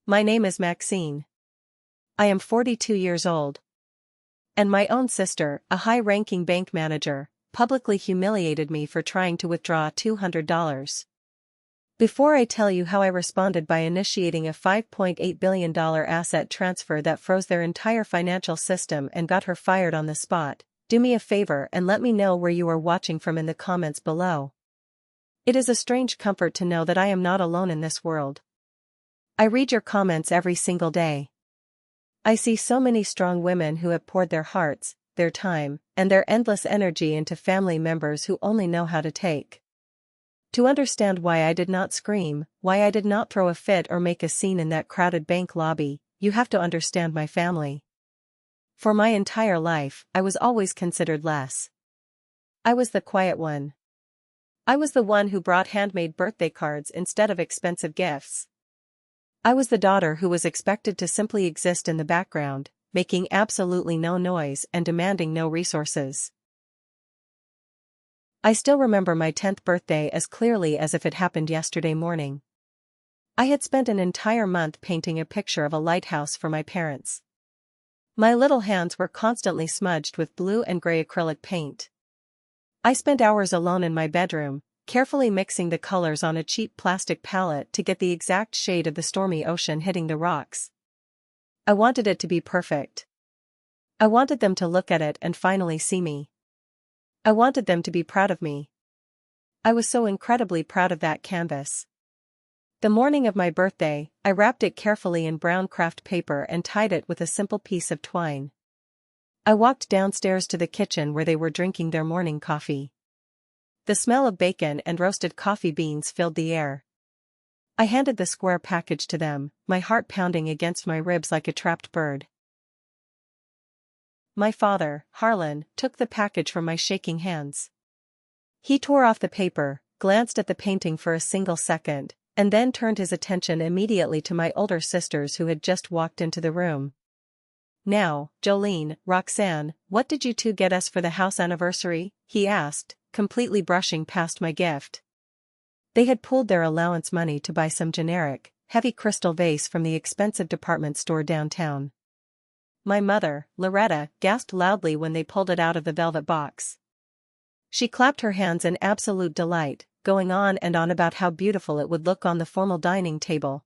My name is Maxine. I am 42 years old. And my own sister, a high-ranking bank manager, publicly humiliated me for trying to withdraw $200. Before I tell you how I responded by initiating a $5.8 billion asset transfer that froze their entire financial system and got her fired on the spot, do me a favor and let me know where you are watching from in the comments below. It is a strange comfort to know that I am not alone in this world. I read your comments every single day. I see so many strong women who have poured their hearts, their time, and their endless energy into family members who only know how to take. To understand why I did not scream, why I did not throw a fit or make a scene in that crowded bank lobby, you have to understand my family. For my entire life, I was always considered less. I was the quiet one. I was the one who brought handmade birthday cards instead of expensive gifts. I was the daughter who was expected to simply exist in the background, making absolutely no noise and demanding no resources. I still remember my 10th birthday as clearly as if it happened yesterday morning. I had spent an entire month painting a picture of a lighthouse for my parents. My little hands were constantly smudged with blue and gray acrylic paint. I spent hours alone in my bedroom, carefully mixing the colors on a cheap plastic palette to get the exact shade of the stormy ocean hitting the rocks. I wanted it to be perfect. I wanted them to look at it and finally see me. I wanted them to be proud of me. I was so incredibly proud of that canvas. The morning of my birthday, I wrapped it carefully in brown craft paper and tied it with a simple piece of twine. I walked downstairs to the kitchen where they were drinking their morning coffee. The smell of bacon and roasted coffee beans filled the air. I handed the square package to them, my heart pounding against my ribs like a trapped bird. My father, Harlan, took the package from my shaking hands. He tore off the paper, glanced at the painting for a single second, and then turned his attention immediately to my older sisters who had just walked into the room. "Now, Jolene, Roxanne, what did you two get us for the house anniversary?" he asked, completely brushing past my gift. They had pooled their allowance money to buy some generic, heavy crystal vase from the expensive department store downtown. My mother, Loretta, gasped loudly when they pulled it out of the velvet box. She clapped her hands in absolute delight, going on and on about how beautiful it would look on the formal dining table.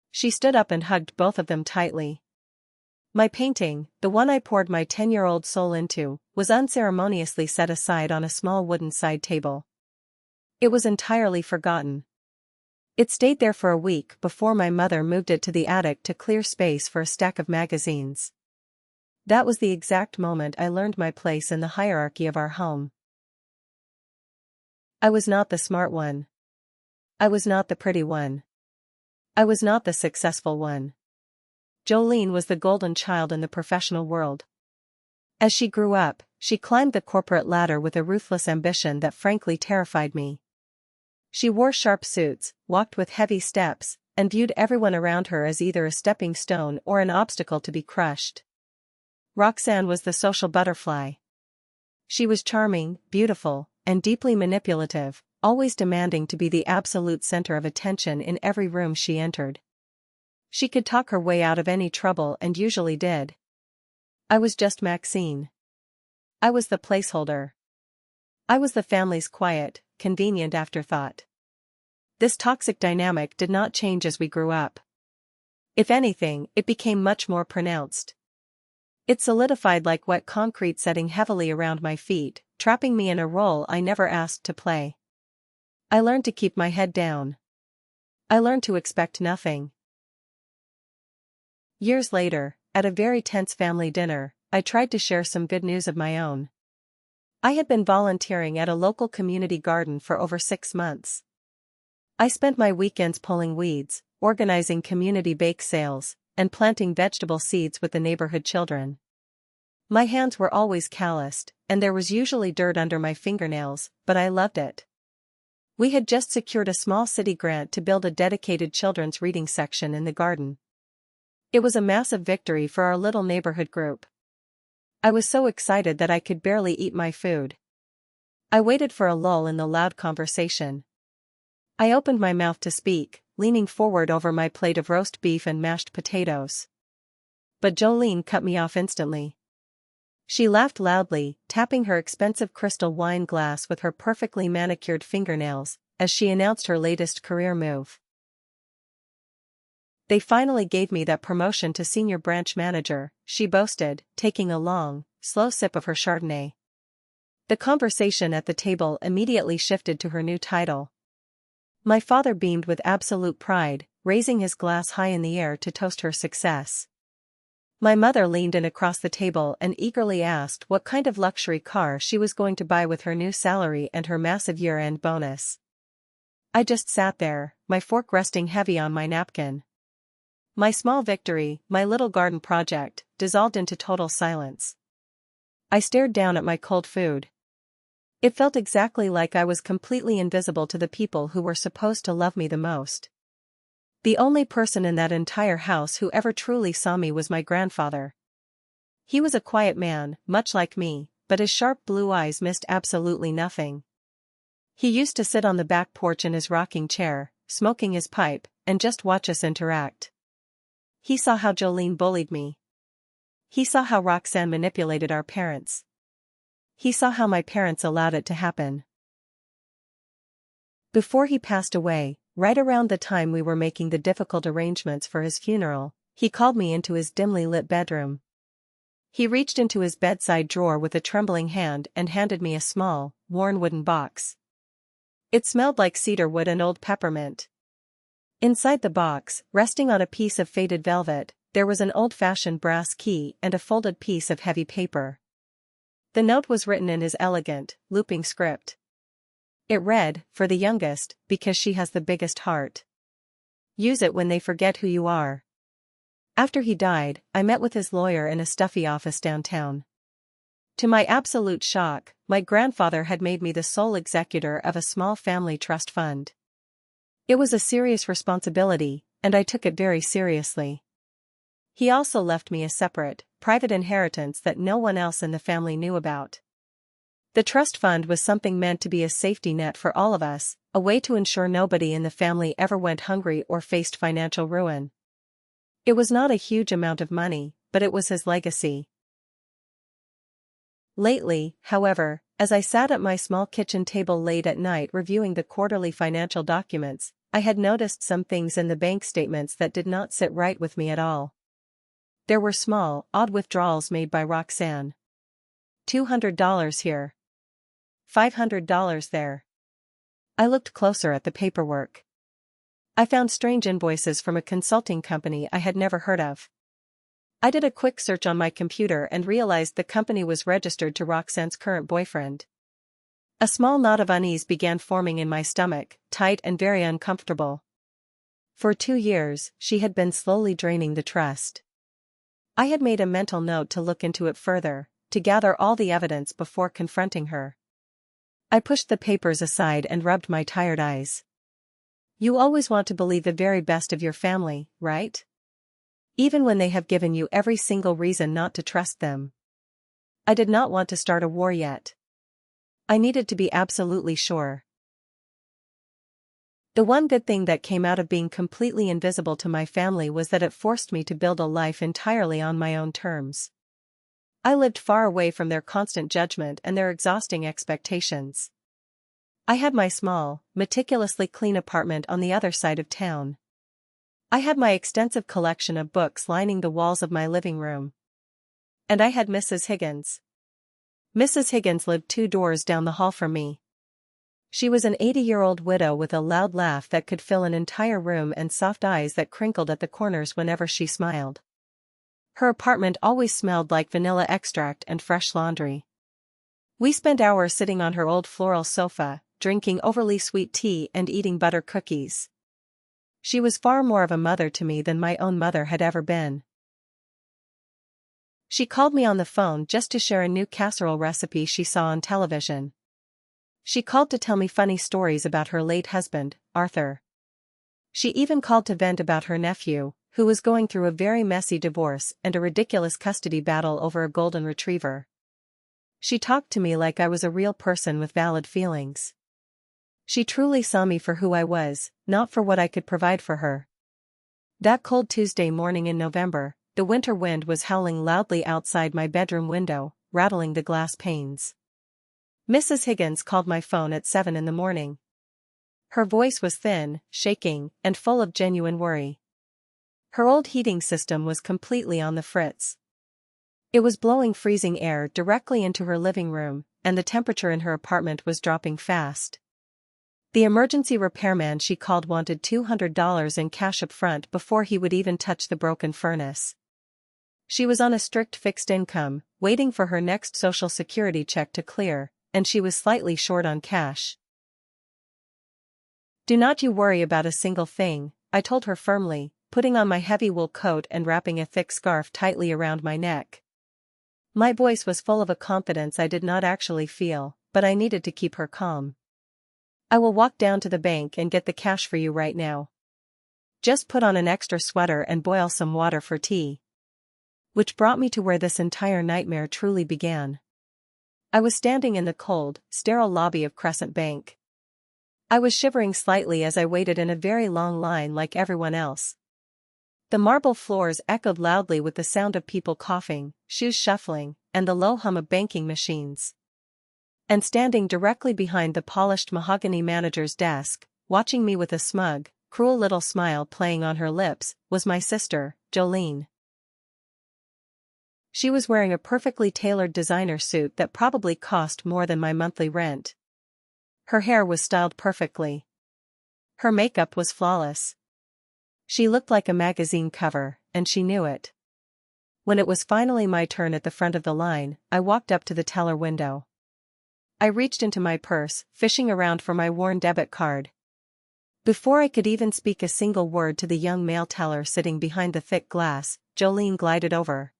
She stood up and hugged both of them tightly. My painting, the one I poured my 10-year-old soul into, was unceremoniously set aside on a small wooden side table. It was entirely forgotten. It stayed there for a week before my mother moved it to the attic to clear space for a stack of magazines. That was the exact moment I learned my place in the hierarchy of our home. I was not the smart one. I was not the pretty one. I was not the successful one. Jolene was the golden child in the professional world. As she grew up, she climbed the corporate ladder with a ruthless ambition that frankly terrified me. She wore sharp suits, walked with heavy steps, and viewed everyone around her as either a stepping stone or an obstacle to be crushed. Roxanne was the social butterfly. She was charming, beautiful, and deeply manipulative, always demanding to be the absolute center of attention in every room she entered. She could talk her way out of any trouble and usually did. I was just Maxine. I was the placeholder. I was the family's quiet, convenient afterthought. This toxic dynamic did not change as we grew up. If anything, it became much more pronounced. It solidified like wet concrete, setting heavily around my feet, trapping me in a role I never asked to play. I learned to keep my head down. I learned to expect nothing. Years later, at a very tense family dinner, I tried to share some good news of my own. I had been volunteering at a local community garden for over 6 months. I spent my weekends pulling weeds, organizing community bake sales, and planting vegetable seeds with the neighborhood children. My hands were always calloused, and there was usually dirt under my fingernails, but I loved it. We had just secured a small city grant to build a dedicated children's reading section in the garden. It was a massive victory for our little neighborhood group. I was so excited that I could barely eat my food. I waited for a lull in the loud conversation. I opened my mouth to speak, leaning forward over my plate of roast beef and mashed potatoes. But Jolene cut me off instantly. She laughed loudly, tapping her expensive crystal wine glass with her perfectly manicured fingernails, as she announced her latest career move. "They finally gave me that promotion to senior branch manager," she boasted, taking a long, slow sip of her Chardonnay. The conversation at the table immediately shifted to her new title. My father beamed with absolute pride, raising his glass high in the air to toast her success. My mother leaned in across the table and eagerly asked what kind of luxury car she was going to buy with her new salary and her massive year-end bonus. I just sat there, my fork resting heavy on my napkin. My small victory, my little garden project, dissolved into total silence. I stared down at my cold food. It felt exactly like I was completely invisible to the people who were supposed to love me the most. The only person in that entire house who ever truly saw me was my grandfather. He was a quiet man, much like me, but his sharp blue eyes missed absolutely nothing. He used to sit on the back porch in his rocking chair, smoking his pipe, and just watch us interact. He saw how Jolene bullied me. He saw how Roxanne manipulated our parents. He saw how my parents allowed it to happen. Before he passed away, right around the time we were making the difficult arrangements for his funeral, he called me into his dimly lit bedroom. He reached into his bedside drawer with a trembling hand and handed me a small, worn wooden box. It smelled like cedar wood and old peppermint. Inside the box, resting on a piece of faded velvet, there was an old-fashioned brass key and a folded piece of heavy paper. The note was written in his elegant, looping script. It read, "For the youngest, because she has the biggest heart. Use it when they forget who you are." After he died, I met with his lawyer in a stuffy office downtown. To my absolute shock, my grandfather had made me the sole executor of a small family trust fund. It was a serious responsibility, and I took it very seriously. He also left me a separate, private inheritance that no one else in the family knew about. The trust fund was something meant to be a safety net for all of us, a way to ensure nobody in the family ever went hungry or faced financial ruin. It was not a huge amount of money, but it was his legacy. Lately, however, as I sat at my small kitchen table late at night reviewing the quarterly financial documents, I had noticed some things in the bank statements that did not sit right with me at all. There were small, odd withdrawals made by Roxanne. $200 here. $500 there. I looked closer at the paperwork. I found strange invoices from a consulting company I had never heard of. I did a quick search on my computer and realized the company was registered to Roxanne's current boyfriend. A small knot of unease began forming in my stomach, tight and very uncomfortable. For 2 years, she had been slowly draining the trust. I had made a mental note to look into it further, to gather all the evidence before confronting her. I pushed the papers aside and rubbed my tired eyes. You always want to believe the very best of your family, right? Even when they have given you every single reason not to trust them. I did not want to start a war yet. I needed to be absolutely sure. The one good thing that came out of being completely invisible to my family was that it forced me to build a life entirely on my own terms. I lived far away from their constant judgment and their exhausting expectations. I had my small, meticulously clean apartment on the other side of town. I had my extensive collection of books lining the walls of my living room. And I had Mrs. Higgins. Mrs. Higgins lived 2 doors down the hall from me. She was an 80-year-old widow with a loud laugh that could fill an entire room and soft eyes that crinkled at the corners whenever she smiled. Her apartment always smelled like vanilla extract and fresh laundry. We spent hours sitting on her old floral sofa, drinking overly sweet tea and eating butter cookies. She was far more of a mother to me than my own mother had ever been. She called me on the phone just to share a new casserole recipe she saw on television. She called to tell me funny stories about her late husband, Arthur. She even called to vent about her nephew, who was going through a very messy divorce and a ridiculous custody battle over a golden retriever. She talked to me like I was a real person with valid feelings. She truly saw me for who I was, not for what I could provide for her. That cold Tuesday morning in November, the winter wind was howling loudly outside my bedroom window, rattling the glass panes. Mrs. Higgins called my phone at 7 in the morning. Her voice was thin, shaking, and full of genuine worry. Her old heating system was completely on the fritz. It was blowing freezing air directly into her living room, and the temperature in her apartment was dropping fast. The emergency repairman she called wanted $200 in cash up front before he would even touch the broken furnace. She was on a strict fixed income, waiting for her next Social Security check to clear, and she was slightly short on cash. "Do not you worry about a single thing," I told her firmly, putting on my heavy wool coat and wrapping a thick scarf tightly around my neck. My voice was full of a confidence I did not actually feel, but I needed to keep her calm. "I will walk down to the bank and get the cash for you right now. Just put on an extra sweater and boil some water for tea." Which brought me to where this entire nightmare truly began. I was standing in the cold, sterile lobby of Crescent Bank. I was shivering slightly as I waited in a very long line like everyone else. The marble floors echoed loudly with the sound of people coughing, shoes shuffling, and the low hum of banking machines. And standing directly behind the polished mahogany manager's desk, watching me with a smug, cruel little smile playing on her lips, was my sister, Jolene. She was wearing a perfectly tailored designer suit that probably cost more than my monthly rent. Her hair was styled perfectly. Her makeup was flawless. She looked like a magazine cover, and she knew it. When it was finally my turn at the front of the line, I walked up to the teller window. I reached into my purse, fishing around for my worn debit card. Before I could even speak a single word to the young male teller sitting behind the thick glass, Jolene glided over.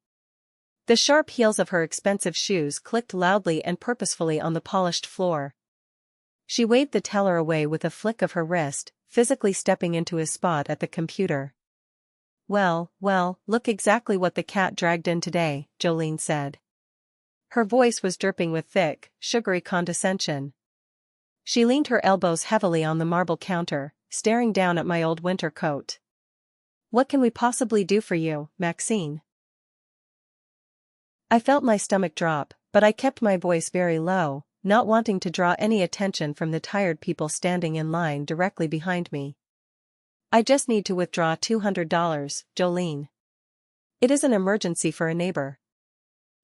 The sharp heels of her expensive shoes clicked loudly and purposefully on the polished floor. She waved the teller away with a flick of her wrist, physically stepping into his spot at the computer. Well, look exactly what the cat dragged in today," Jolene said. Her voice was dripping with thick, sugary condescension. She leaned her elbows heavily on the marble counter, staring down at my old winter coat. "What can we possibly do for you, Maxine?" I felt my stomach drop, but I kept my voice very low, not wanting to draw any attention from the tired people standing in line directly behind me. "I just need to withdraw $200, Jolene. It is an emergency for a neighbor."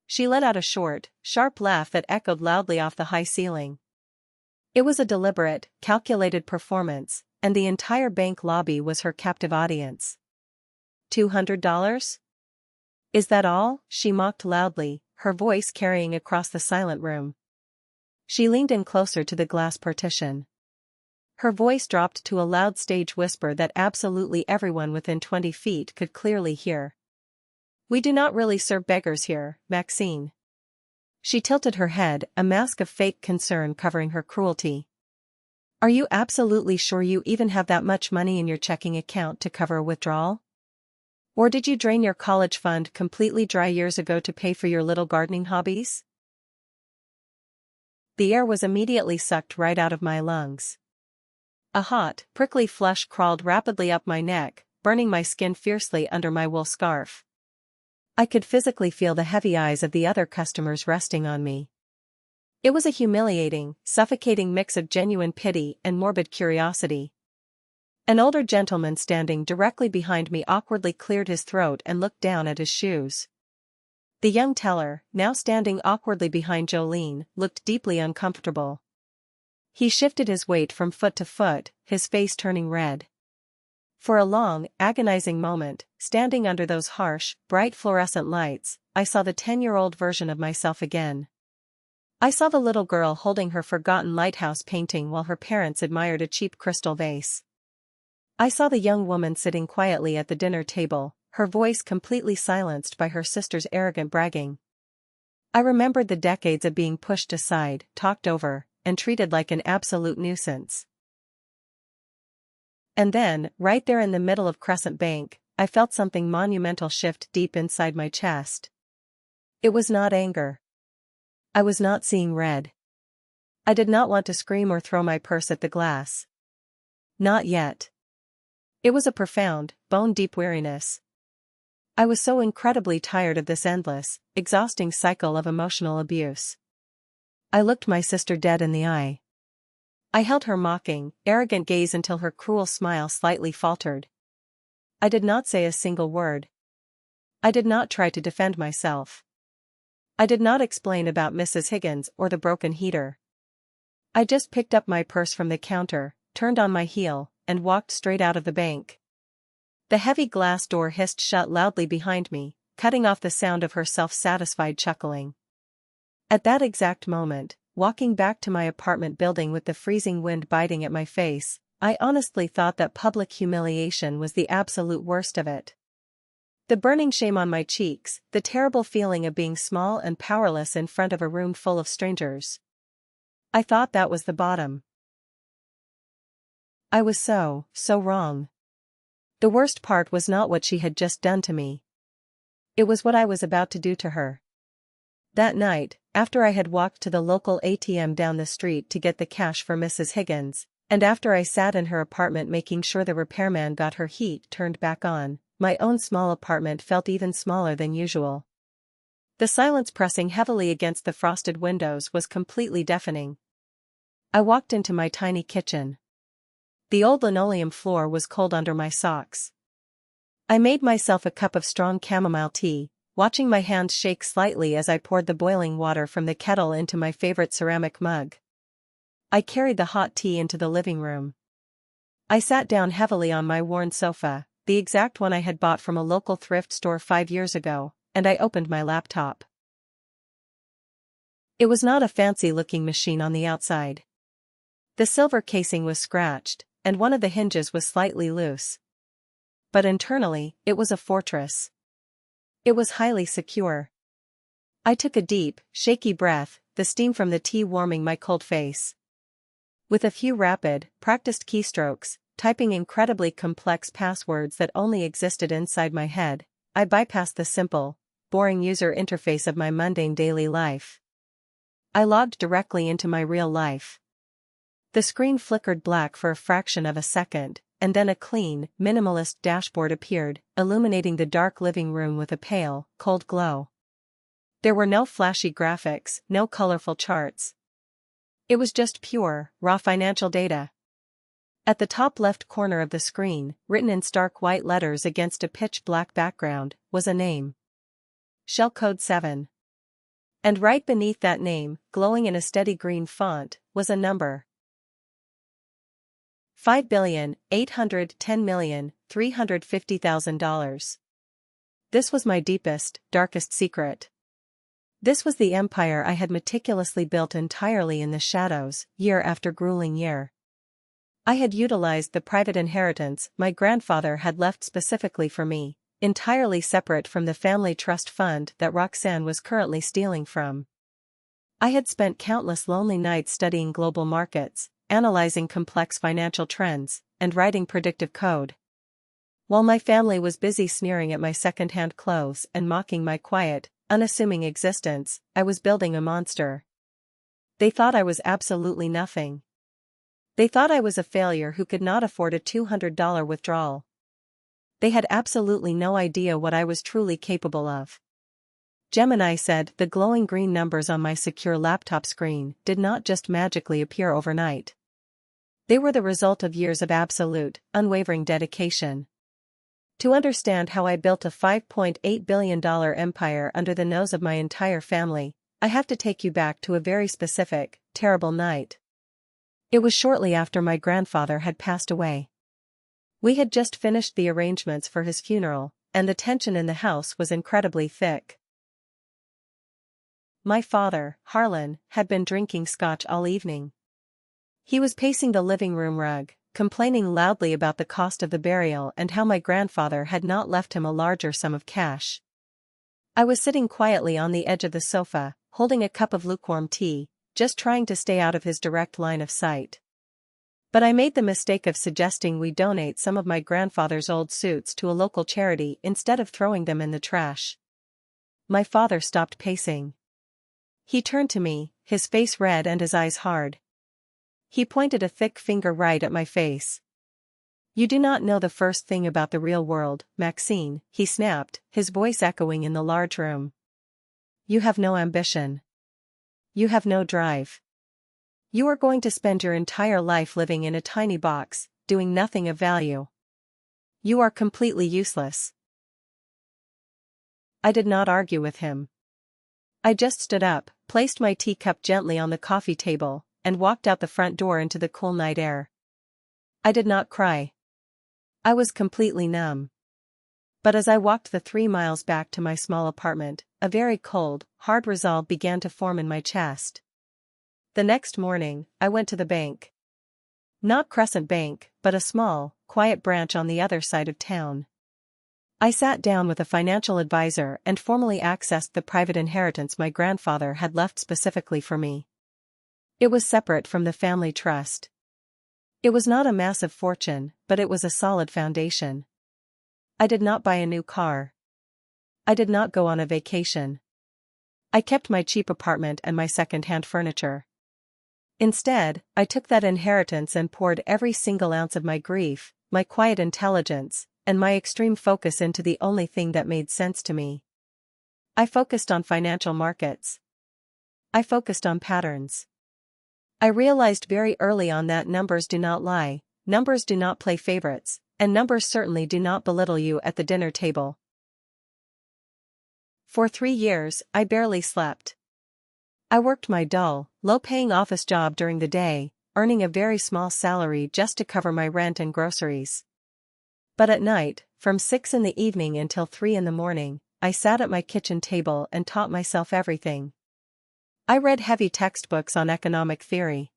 She let out a short, sharp laugh that echoed loudly off the high ceiling. It was a deliberate, calculated performance, and the entire bank lobby was her captive audience. $200? "Is that all?" she mocked loudly, her voice carrying across the silent room. She leaned in closer to the glass partition. Her voice dropped to a loud stage whisper that absolutely everyone within 20 feet could clearly hear. "We do not really serve beggars here, Maxine." She tilted her head, a mask of fake concern covering her cruelty. "Are you absolutely sure you even have that much money in your checking account to cover a withdrawal? Or did you drain your college fund completely dry years ago to pay for your little gardening hobbies?" The air was immediately sucked right out of my lungs. A hot, prickly flush crawled rapidly up my neck, burning my skin fiercely under my wool scarf. I could physically feel the heavy eyes of the other customers resting on me. It was a humiliating, suffocating mix of genuine pity and morbid curiosity. An older gentleman standing directly behind me awkwardly cleared his throat and looked down at his shoes. The young teller, now standing awkwardly behind Jolene, looked deeply uncomfortable. He shifted his weight from foot to foot, his face turning red. For a long, agonizing moment, standing under those harsh, bright fluorescent lights, I saw the 10-year-old version of myself again. I saw the little girl holding her forgotten lighthouse painting while her parents admired a cheap crystal vase. I saw the young woman sitting quietly at the dinner table, her voice completely silenced by her sister's arrogant bragging. I remembered the decades of being pushed aside, talked over, and treated like an absolute nuisance. And then, right there in the middle of Crescent Bank, I felt something monumental shift deep inside my chest. It was not anger. I was not seeing red. I did not want to scream or throw my purse at the glass. Not yet. It was a profound, bone-deep weariness. I was so incredibly tired of this endless, exhausting cycle of emotional abuse. I looked my sister dead in the eye. I held her mocking, arrogant gaze until her cruel smile slightly faltered. I did not say a single word. I did not try to defend myself. I did not explain about Mrs. Higgins or the broken heater. I just picked up my purse from the counter, turned on my heel, and walked straight out of the bank. The heavy glass door hissed shut loudly behind me, cutting off the sound of her self-satisfied chuckling. At that exact moment, walking back to my apartment building with the freezing wind biting at my face, I honestly thought that public humiliation was the absolute worst of it. The burning shame on my cheeks, the terrible feeling of being small and powerless in front of a room full of strangers. I thought that was the bottom. I was so wrong. The worst part was not what she had just done to me. It was what I was about to do to her. That night, after I had walked to the local ATM down the street to get the cash for Mrs. Higgins, and after I sat in her apartment making sure the repairman got her heat turned back on, my own small apartment felt even smaller than usual. The silence pressing heavily against the frosted windows was completely deafening. I walked into my tiny kitchen. The old linoleum floor was cold under my socks. I made myself a cup of strong chamomile tea, watching my hands shake slightly as I poured the boiling water from the kettle into my favorite ceramic mug. I carried the hot tea into the living room. I sat down heavily on my worn sofa, the exact one I had bought from a local thrift store 5 years ago, and I opened my laptop. It was not a fancy-looking machine on the outside. The silver casing was scratched, and one of the hinges was slightly loose. But internally, it was a fortress. It was highly secure. I took a deep, shaky breath, the steam from the tea warming my cold face. With a few rapid, practiced keystrokes, typing incredibly complex passwords that only existed inside my head, I bypassed the simple, boring user interface of my mundane daily life. I logged directly into my real life. The screen flickered black for a fraction of a second, and then a clean, minimalist dashboard appeared, illuminating the dark living room with a pale, cold glow. There were no flashy graphics, no colorful charts. It was just pure, raw financial data. At the top left corner of the screen, written in stark white letters against a pitch-black background, was a name. Shellcode 7. And right beneath that name, glowing in a steady green font, was a number. $5,810,350,000. This was my deepest, darkest secret. This was the empire I had meticulously built entirely in the shadows, year after grueling year. I had utilized the private inheritance my grandfather had left specifically for me, entirely separate from the family trust fund that Roxanne was currently stealing from. I had spent countless lonely nights studying global markets, analyzing complex financial trends, and writing predictive code. While my family was busy sneering at my second-hand clothes and mocking my quiet, unassuming existence, I was building a monster. They thought I was absolutely nothing. They thought I was a failure who could not afford a $200 withdrawal. They had absolutely no idea what I was truly capable of. Gemini said the glowing green numbers on my secure laptop screen did not just magically appear overnight. They were the result of years of absolute, unwavering dedication. To understand how I built a $5.8 billion empire under the nose of my entire family, I have to take you back to a very specific, terrible night. It was shortly after my grandfather had passed away. We had just finished the arrangements for his funeral, and the tension in the house was incredibly thick. My father, Harlan, had been drinking scotch all evening. He was pacing the living room rug, complaining loudly about the cost of the burial and how my grandfather had not left him a larger sum of cash. I was sitting quietly on the edge of the sofa, holding a cup of lukewarm tea, just trying to stay out of his direct line of sight. But I made the mistake of suggesting we donate some of my grandfather's old suits to a local charity instead of throwing them in the trash. My father stopped pacing. He turned to me, his face red and his eyes hard. He pointed a thick finger right at my face. "You do not know the first thing about the real world, Maxine," he snapped, his voice echoing in the large room. "You have no ambition. You have no drive. You are going to spend your entire life living in a tiny box, doing nothing of value. You are completely useless." I did not argue with him. I just stood up, placed my teacup gently on the coffee table, and walked out the front door into the cool night air. I did not cry. I was completely numb. But as I walked the 3 miles back to my small apartment, a very cold, hard resolve began to form in my chest. The next morning, I went to the bank. Not Crescent Bank, but a small, quiet branch on the other side of town. I sat down with a financial advisor and formally accessed the private inheritance my grandfather had left specifically for me. It was separate from the family trust. It was not a massive fortune, but it was a solid foundation. I did not buy a new car. I did not go on a vacation. I kept my cheap apartment and my second-hand furniture. Instead, I took that inheritance and poured every single ounce of my grief, my quiet intelligence, and my extreme focus into the only thing that made sense to me. I focused on financial markets. I focused on patterns. I realized very early on that numbers do not lie, numbers do not play favorites, and numbers certainly do not belittle you at the dinner table. For 3 years, I barely slept. I worked my dull, low-paying office job during the day, earning a very small salary just to cover my rent and groceries. But at night, from 6 in the evening until 3 in the morning, I sat at my kitchen table and taught myself everything. I read heavy textbooks on economic theory.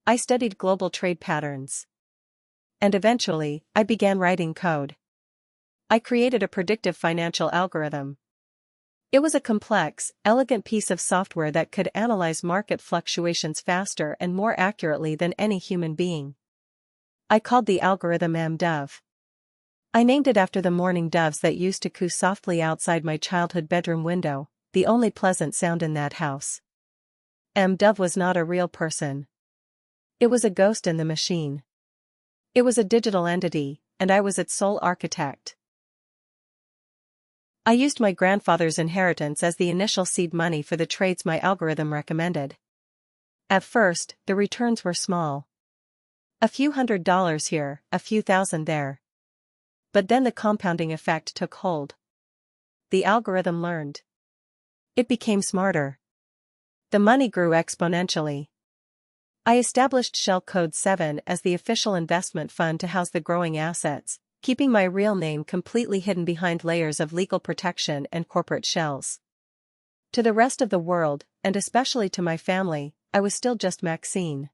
I studied global trade patterns. And eventually, I began writing code. I created a predictive financial algorithm. It was a complex, elegant piece of software that could analyze market fluctuations faster and more accurately than any human being. I called the algorithm M-Dove. I named it after the mourning doves that used to coo softly outside my childhood bedroom window, the only pleasant sound in that house. M-Dove was not a real person. It was a ghost in the machine. It was a digital entity, and I was its sole architect. I used my grandfather's inheritance as the initial seed money for the trades my algorithm recommended. At first, the returns were small. A few $100s here, a few thousand there. But then the compounding effect took hold. The algorithm learned. It became smarter. The money grew exponentially. I established Shell Code 7 as the official investment fund to house the growing assets, keeping my real name completely hidden behind layers of legal protection and corporate shells. To the rest of the world, and especially to my family, I was still just Maxine.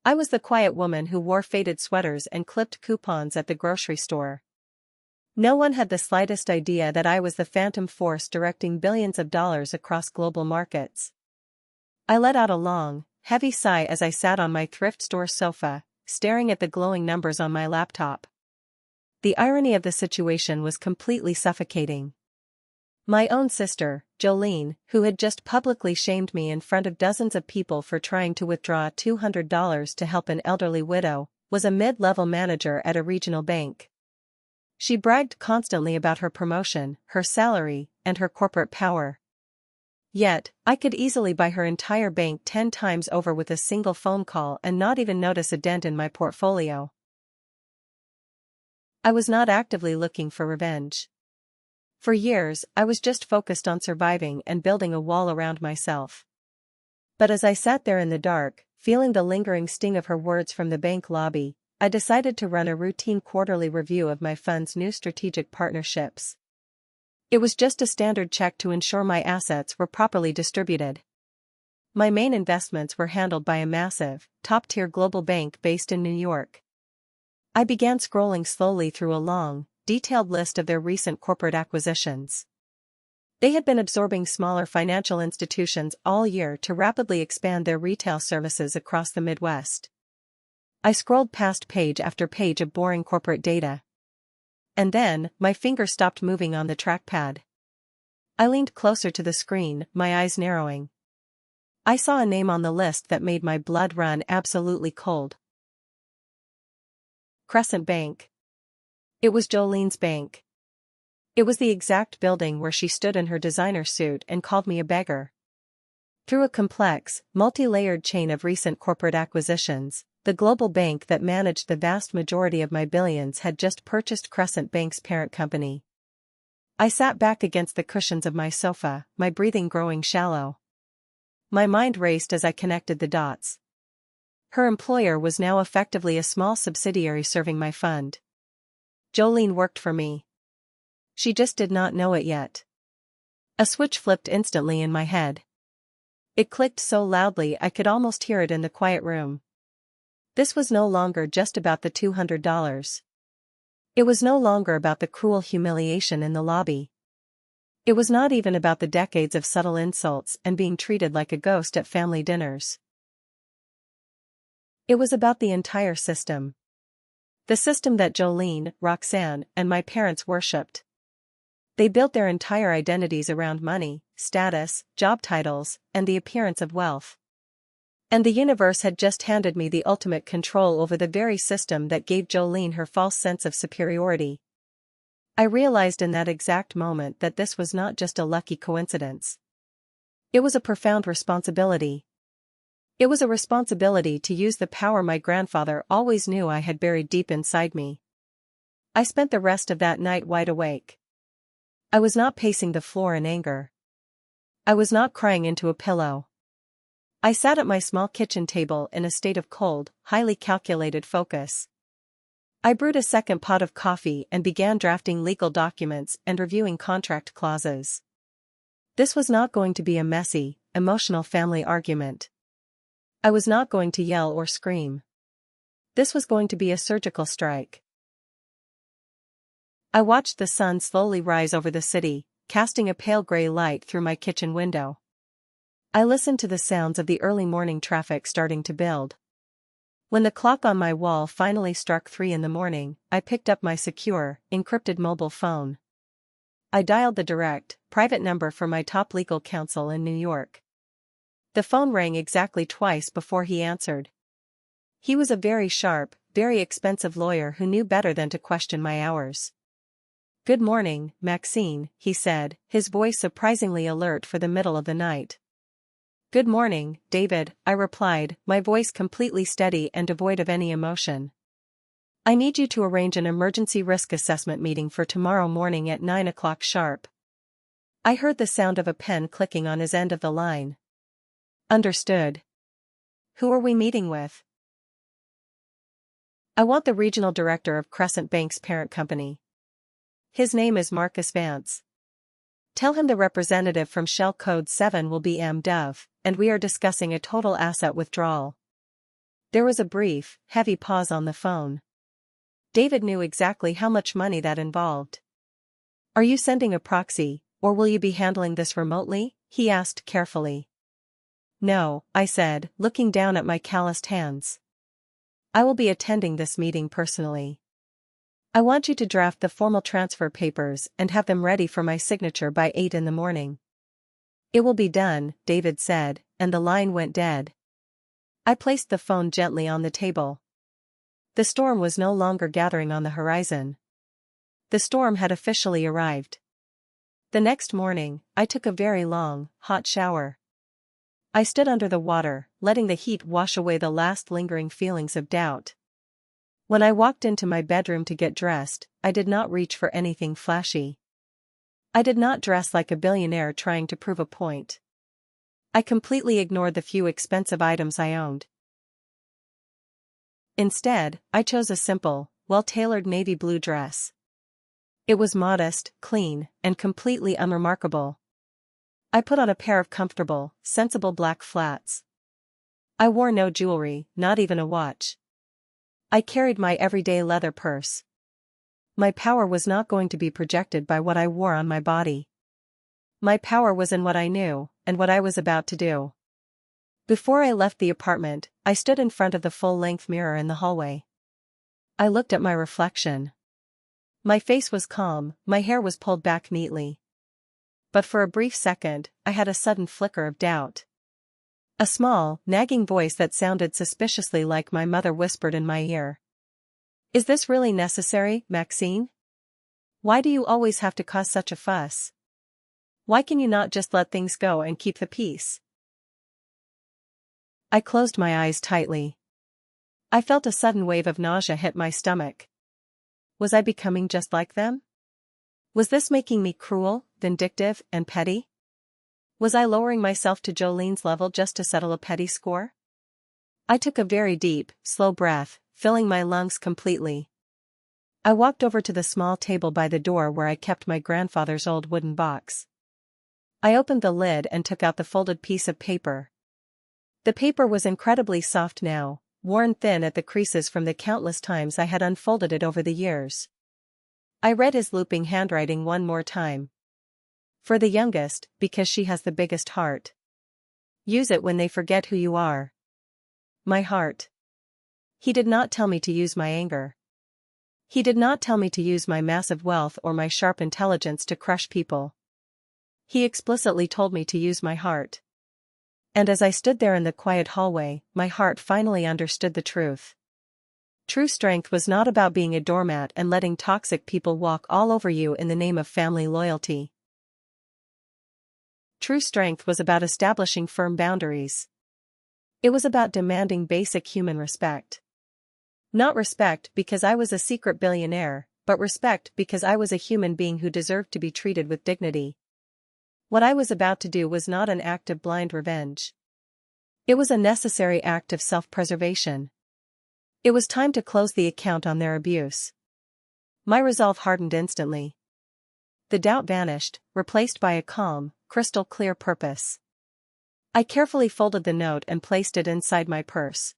I was the quiet woman who wore faded sweaters and clipped coupons at the grocery store. No one had the slightest idea that I was the phantom force directing billions of dollars across global markets. I let out a long, heavy sigh as I sat on my thrift store sofa, staring at the glowing numbers on my laptop. The irony of the situation was completely suffocating. My own sister, Jolene, who had just publicly shamed me in front of dozens of people for trying to withdraw $200 to help an elderly widow, was a mid-level manager at a regional bank. She bragged constantly about her promotion, her salary, and her corporate power. Yet, I could easily buy her entire bank 10 times over with a single phone call and not even notice a dent in my portfolio. I was not actively looking for revenge. For years, I was just focused on surviving and building a wall around myself. But as I sat there in the dark, feeling the lingering sting of her words from the bank lobby, I decided to run a routine quarterly review of my fund's new strategic partnerships. It was just a standard check to ensure my assets were properly distributed. My main investments were handled by a massive, top-tier global bank based in New York. I began scrolling slowly through a long, detailed list of their recent corporate acquisitions. They had been absorbing smaller financial institutions all year to rapidly expand their retail services across the Midwest. I scrolled past page after page of boring corporate data. And then, my finger stopped moving on the trackpad. I leaned closer to the screen, my eyes narrowing. I saw a name on the list that made my blood run absolutely cold. Crescent Bank. It was Jolene's bank. It was the exact building where she stood in her designer suit and called me a beggar. Through a complex, multi-layered chain of recent corporate acquisitions, the global bank that managed the vast majority of my billions had just purchased Crescent Bank's parent company. I sat back against the cushions of my sofa, my breathing growing shallow. My mind raced as I connected the dots. Her employer was now effectively a small subsidiary serving my fund. Jolene worked for me. She just did not know it yet. A switch flipped instantly in my head. It clicked so loudly I could almost hear it in the quiet room. This was no longer just about the $200. It was no longer about the cruel humiliation in the lobby. It was not even about the decades of subtle insults and being treated like a ghost at family dinners. It was about the entire system. The system that Jolene, Roxanne, and my parents worshipped. They built their entire identities around money, status, job titles, and the appearance of wealth. And the universe had just handed me the ultimate control over the very system that gave Jolene her false sense of superiority. I realized in that exact moment that this was not just a lucky coincidence. It was a profound responsibility. It was a responsibility to use the power my grandfather always knew I had buried deep inside me. I spent the rest of that night wide awake. I was not pacing the floor in anger. I was not crying into a pillow. I sat at my small kitchen table in a state of cold, highly calculated focus. I brewed a second pot of coffee and began drafting legal documents and reviewing contract clauses. This was not going to be a messy, emotional family argument. I was not going to yell or scream. This was going to be a surgical strike. I watched the sun slowly rise over the city, casting a pale gray light through my kitchen window. I listened to the sounds of the early morning traffic starting to build. When the clock on my wall finally struck 3 in the morning, I picked up my secure, encrypted mobile phone. I dialed the direct, private number for my top legal counsel in New York. The phone rang exactly twice before he answered. He was a very sharp, very expensive lawyer who knew better than to question my hours. "Good morning, Maxine," he said, his voice surprisingly alert for the middle of the night. "Good morning, David," I replied, my voice completely steady and devoid of any emotion. "I need you to arrange an emergency risk assessment meeting for tomorrow morning at 9 o'clock sharp." I heard the sound of a pen clicking on his end of the line. "Understood. Who are we meeting with?" "I want the regional director of Crescent Bank's parent company. His name is Marcus Vance. Tell him the representative from Shell Code 7 will be M. Dove, and we are discussing a total asset withdrawal." There was a brief, heavy pause on the phone. David knew exactly how much money that involved. "Are you sending a proxy, or will you be handling this remotely?" he asked carefully. "No," I said, looking down at my calloused hands. "I will be attending this meeting personally. I want you to draft the formal transfer papers and have them ready for my signature by 8 in the morning." "It will be done," David said, and the line went dead. I placed the phone gently on the table. The storm was no longer gathering on the horizon. The storm had officially arrived. The next morning, I took a very long, hot shower. I stood under the water, letting the heat wash away the last lingering feelings of doubt. When I walked into my bedroom to get dressed, I did not reach for anything flashy. I did not dress like a billionaire trying to prove a point. I completely ignored the few expensive items I owned. Instead, I chose a simple, well-tailored navy blue dress. It was modest, clean, and completely unremarkable. I put on a pair of comfortable, sensible black flats. I wore no jewelry, not even a watch. I carried my everyday leather purse. My power was not going to be projected by what I wore on my body. My power was in what I knew, and what I was about to do. Before I left the apartment, I stood in front of the full-length mirror in the hallway. I looked at my reflection. My face was calm, my hair was pulled back neatly. But for a brief second, I had a sudden flicker of doubt. A small, nagging voice that sounded suspiciously like my mother whispered in my ear. Is this really necessary, Maxine? Why do you always have to cause such a fuss? Why can you not just let things go and keep the peace? I closed my eyes tightly. I felt a sudden wave of nausea hit my stomach. Was I becoming just like them? Was this making me cruel, vindictive, and petty? Was I lowering myself to Jolene's level just to settle a petty score? I took a very deep, slow breath, filling my lungs completely. I walked over to the small table by the door where I kept my grandfather's old wooden box. I opened the lid and took out the folded piece of paper. The paper was incredibly soft now, worn thin at the creases from the countless times I had unfolded it over the years. I read his looping handwriting one more time. For the youngest, because she has the biggest heart. Use it when they forget who you are. My heart. He did not tell me to use my anger. He did not tell me to use my massive wealth or my sharp intelligence to crush people. He explicitly told me to use my heart. And as I stood there in the quiet hallway, my heart finally understood the truth. True strength was not about being a doormat and letting toxic people walk all over you in the name of family loyalty. True strength was about establishing firm boundaries. It was about demanding basic human respect. Not respect because I was a secret billionaire, but respect because I was a human being who deserved to be treated with dignity. What I was about to do was not an act of blind revenge. It was a necessary act of self-preservation. It was time to close the account on their abuse. My resolve hardened instantly. The doubt vanished, replaced by a calm, crystal-clear purpose. I carefully folded the note and placed it inside my purse.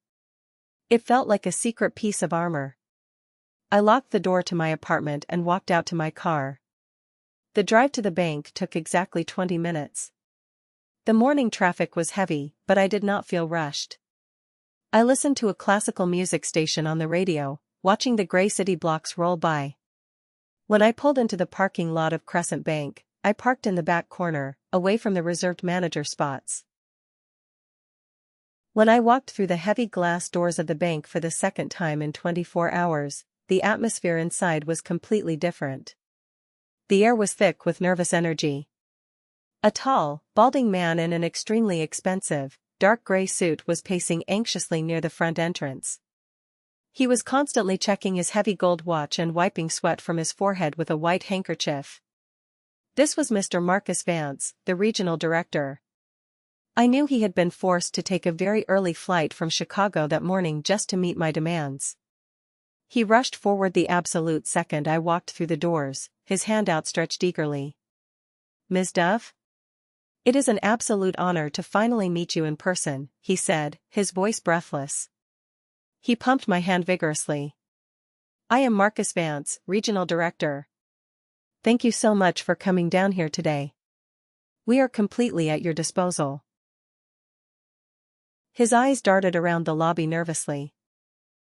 It felt like a secret piece of armor. I locked the door to my apartment and walked out to my car. The drive to the bank took exactly 20 minutes. The morning traffic was heavy, but I did not feel rushed. I listened to a classical music station on the radio, watching the gray city blocks roll by. When I pulled into the parking lot of Crescent Bank, I parked in the back corner, away from the reserved manager spots. When I walked through the heavy glass doors of the bank for the second time in 24 hours, the atmosphere inside was completely different. The air was thick with nervous energy. A tall, balding man in an extremely expensive, dark gray suit was pacing anxiously near the front entrance. He was constantly checking his heavy gold watch and wiping sweat from his forehead with a white handkerchief. This was Mr. Marcus Vance, the regional director. I knew he had been forced to take a very early flight from Chicago that morning just to meet my demands. He rushed forward the absolute second I walked through the doors, his hand outstretched eagerly. Ms. Dove? It is an absolute honor to finally meet you in person, he said, his voice breathless. He pumped my hand vigorously. I am Marcus Vance, regional director. Thank you so much for coming down here today. We are completely at your disposal. His eyes darted around the lobby nervously.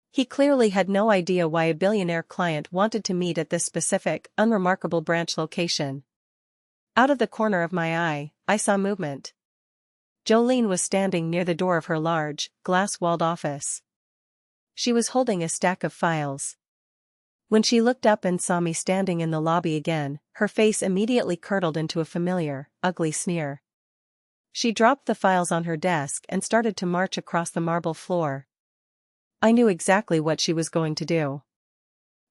He clearly had no idea why a billionaire client wanted to meet at this specific, unremarkable branch location. Out of the corner of my eye, I saw movement. Jolene was standing near the door of her large, glass-walled office. She was holding a stack of files. When she looked up and saw me standing in the lobby again, her face immediately curdled into a familiar, ugly sneer. She dropped the files on her desk and started to march across the marble floor. I knew exactly what she was going to do.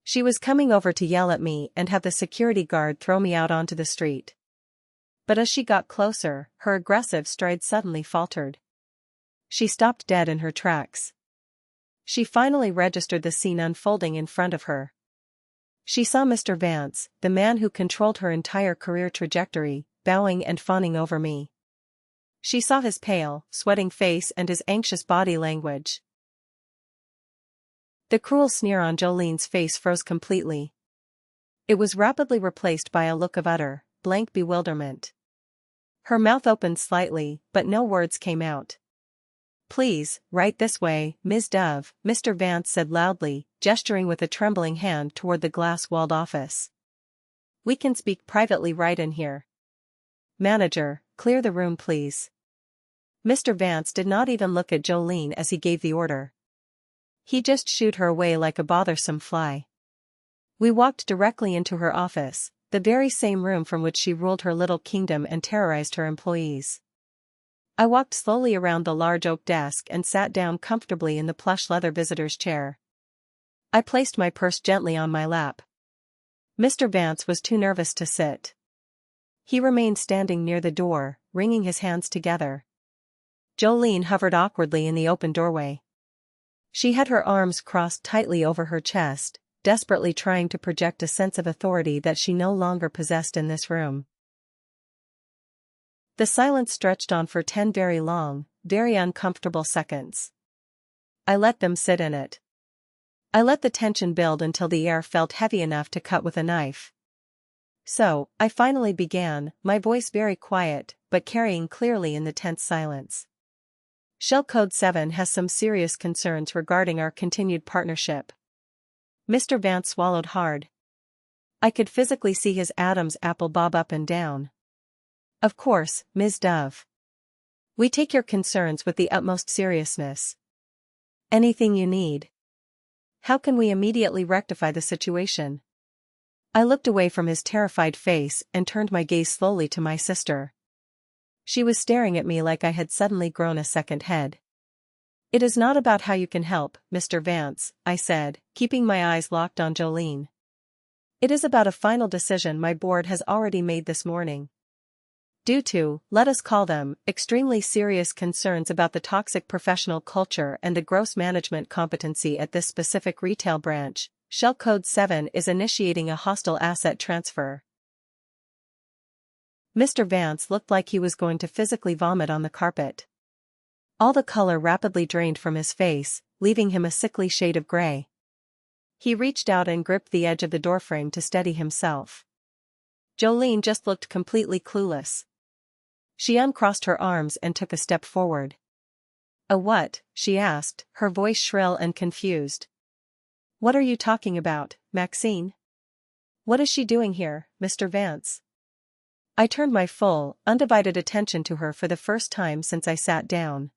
She was coming over to yell at me and have the security guard throw me out onto the street. But as she got closer, her aggressive stride suddenly faltered. She stopped dead in her tracks. She finally registered the scene unfolding in front of her. She saw Mr. Vance, the man who controlled her entire career trajectory, bowing and fawning over me. She saw his pale, sweating face and his anxious body language. The cruel sneer on Jolene's face froze completely. It was rapidly replaced by a look of utter, blank bewilderment. Her mouth opened slightly, but no words came out. Please, right this way, Ms. Dove, Mr. Vance said loudly, gesturing with a trembling hand toward the glass-walled office. We can speak privately right in here. Manager, clear the room please. Mr. Vance did not even look at Jolene as he gave the order. He just shooed her away like a bothersome fly. We walked directly into her office, the very same room from which she ruled her little kingdom and terrorized her employees. I walked slowly around the large oak desk and sat down comfortably in the plush leather visitor's chair. I placed my purse gently on my lap. Mr. Vance was too nervous to sit. He remained standing near the door, wringing his hands together. Jolene hovered awkwardly in the open doorway. She had her arms crossed tightly over her chest, desperately trying to project a sense of authority that she no longer possessed in this room. The silence stretched on for 10 very long, very uncomfortable seconds. I let them sit in it. I let the tension build until the air felt heavy enough to cut with a knife. So, I finally began, my voice very quiet, but carrying clearly in the tense silence. Shell Code 7 has some serious concerns regarding our continued partnership. Mr. Vance swallowed hard. I could physically see his Adam's apple bob up and down. Of course, Ms. Dove. We take your concerns with the utmost seriousness. Anything you need. How can we immediately rectify the situation? I looked away from his terrified face and turned my gaze slowly to my sister. She was staring at me like I had suddenly grown a second head. It is not about how you can help, Mr. Vance, I said, keeping my eyes locked on Jolene. It is about a final decision my board has already made this morning. Due to, let us call them, extremely serious concerns about the toxic professional culture and the gross management competency at this specific retail branch, Shell Code 7 is initiating a hostile asset transfer. Mr. Vance looked like he was going to physically vomit on the carpet. All the color rapidly drained from his face, leaving him a sickly shade of gray. He reached out and gripped the edge of the doorframe to steady himself. Jolene just looked completely clueless. She uncrossed her arms and took a step forward. "A what?" she asked, her voice shrill and confused. "What are you talking about, Maxine? What is she doing here, Mr. Vance?" I turned my full, undivided attention to her for the first time since I sat down.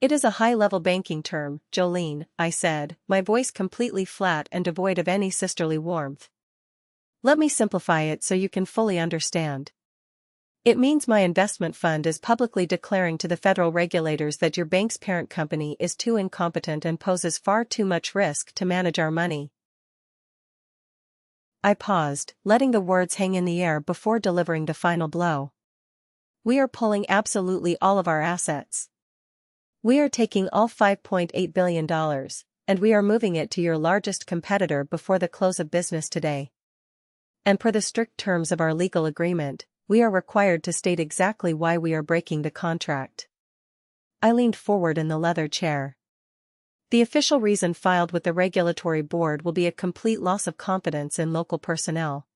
"It is a high-level banking term, Jolene," I said, my voice completely flat and devoid of any sisterly warmth. "Let me simplify it so you can fully understand. It means my investment fund is publicly declaring to the federal regulators that your bank's parent company is too incompetent and poses far too much risk to manage our money." I paused, letting the words hang in the air before delivering the final blow. "We are pulling absolutely all of our assets. We are taking all $5.8 billion, and we are moving it to your largest competitor before the close of business today. And per the strict terms of our legal agreement, we are required to state exactly why we are breaking the contract." I leaned forward in the leather chair. "The official reason filed with the regulatory board will be a complete loss of confidence in local personnel.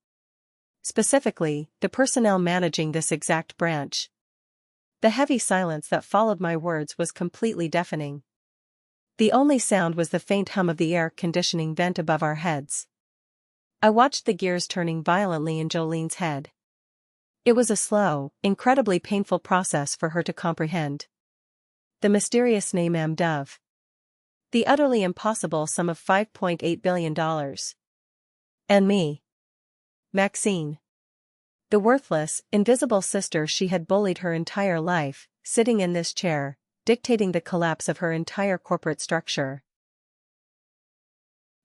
Specifically, the personnel managing this exact branch." The heavy silence that followed my words was completely deafening. The only sound was the faint hum of the air conditioning vent above our heads. I watched the gears turning violently in Jolene's head. It was a slow, incredibly painful process for her to comprehend. The mysterious name M. Dove. The utterly impossible sum of $5.8 billion. And me. Maxine. The worthless, invisible sister she had bullied her entire life, sitting in this chair, dictating the collapse of her entire corporate structure.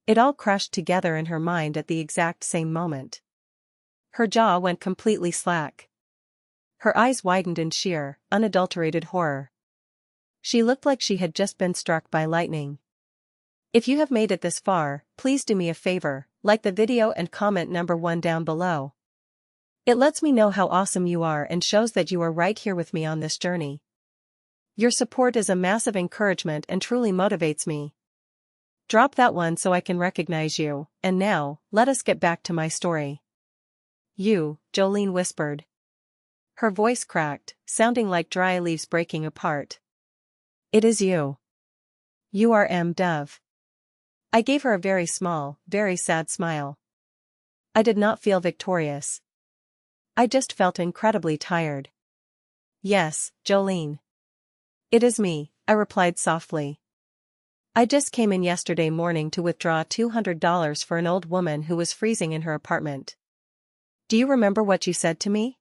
It all crashed together in her mind at the exact same moment. Her jaw went completely slack. Her eyes widened in sheer, unadulterated horror. She looked like she had just been struck by lightning. If you have made it this far, please do me a favor, like the video and comment number 1 down below. It lets me know how awesome you are and shows that you are right here with me on this journey. Your support is a massive encouragement and truly motivates me. Drop that one so I can recognize you, and now, let us get back to my story. "You," Jolene whispered. Her voice cracked, sounding like dry leaves breaking apart. "It is you. You are M. Dove." I gave her a very small, very sad smile. I did not feel victorious. I just felt incredibly tired. "Yes, Jolene. It is me, I replied softly. I just came in yesterday morning to withdraw $200 for an old woman who was freezing in her apartment. Do you remember what you said to me?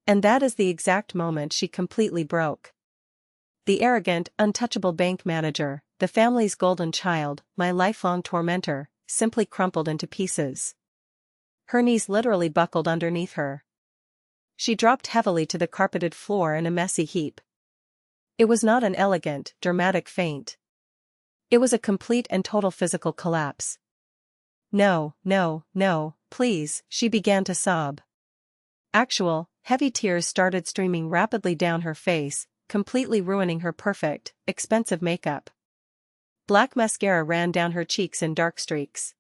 And that is the exact moment she completely broke. The arrogant, untouchable bank manager, the family's golden child, my lifelong tormentor, simply crumpled into pieces. Her knees literally buckled underneath her. She dropped heavily to the carpeted floor in a messy heap. It was not an elegant, dramatic faint. It was a complete and total physical collapse. No, no, no, please, she began to sob. Actual, heavy tears started streaming rapidly down her face, completely ruining her perfect, expensive makeup. Black mascara ran down her cheeks in dark streaks.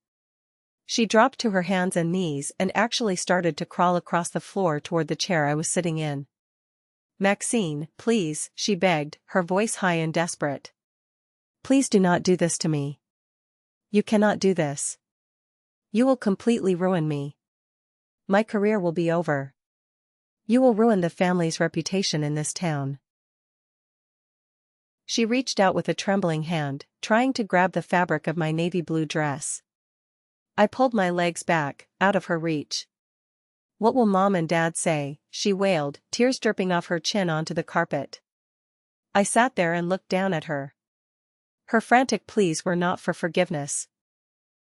She dropped to her hands and knees and actually started to crawl across the floor toward the chair I was sitting in. Maxine, please, she begged, her voice high and desperate. Please do not do this to me. You cannot do this. You will completely ruin me. My career will be over. You will ruin the family's reputation in this town. She reached out with a trembling hand, trying to grab the fabric of my navy blue dress. I pulled my legs back, out of her reach. What will Mom and Dad say? She wailed, tears dripping off her chin onto the carpet. I sat there and looked down at her. Her frantic pleas were not for forgiveness.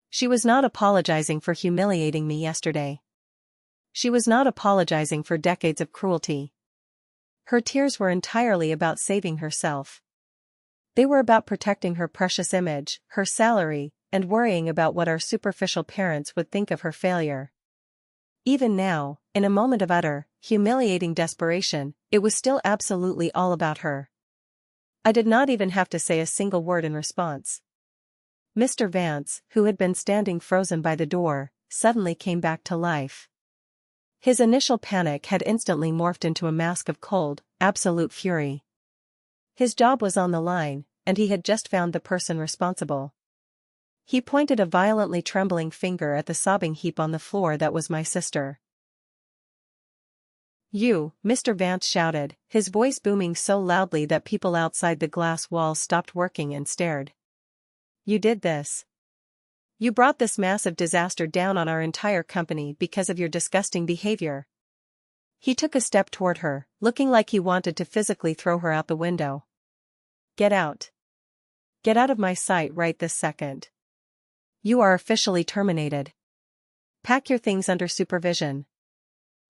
She was not apologizing for humiliating me yesterday. She was not apologizing for decades of cruelty. Her tears were entirely about saving herself. They were about protecting her precious image, her salary, and worrying about what our superficial parents would think of her failure. Even now, in a moment of utter, humiliating desperation, it was still absolutely all about her. I did not even have to say a single word in response. Mr. Vance, who had been standing frozen by the door, suddenly came back to life. His initial panic had instantly morphed into a mask of cold, absolute fury. His job was on the line, and he had just found the person responsible. He pointed a violently trembling finger at the sobbing heap on the floor that was my sister. You, Mr. Vance shouted, his voice booming so loudly that people outside the glass walls stopped working and stared. You did this. You brought this massive disaster down on our entire company because of your disgusting behavior. He took a step toward her, looking like he wanted to physically throw her out the window. Get out. Get out of my sight right this second. You are officially terminated. Pack your things under supervision.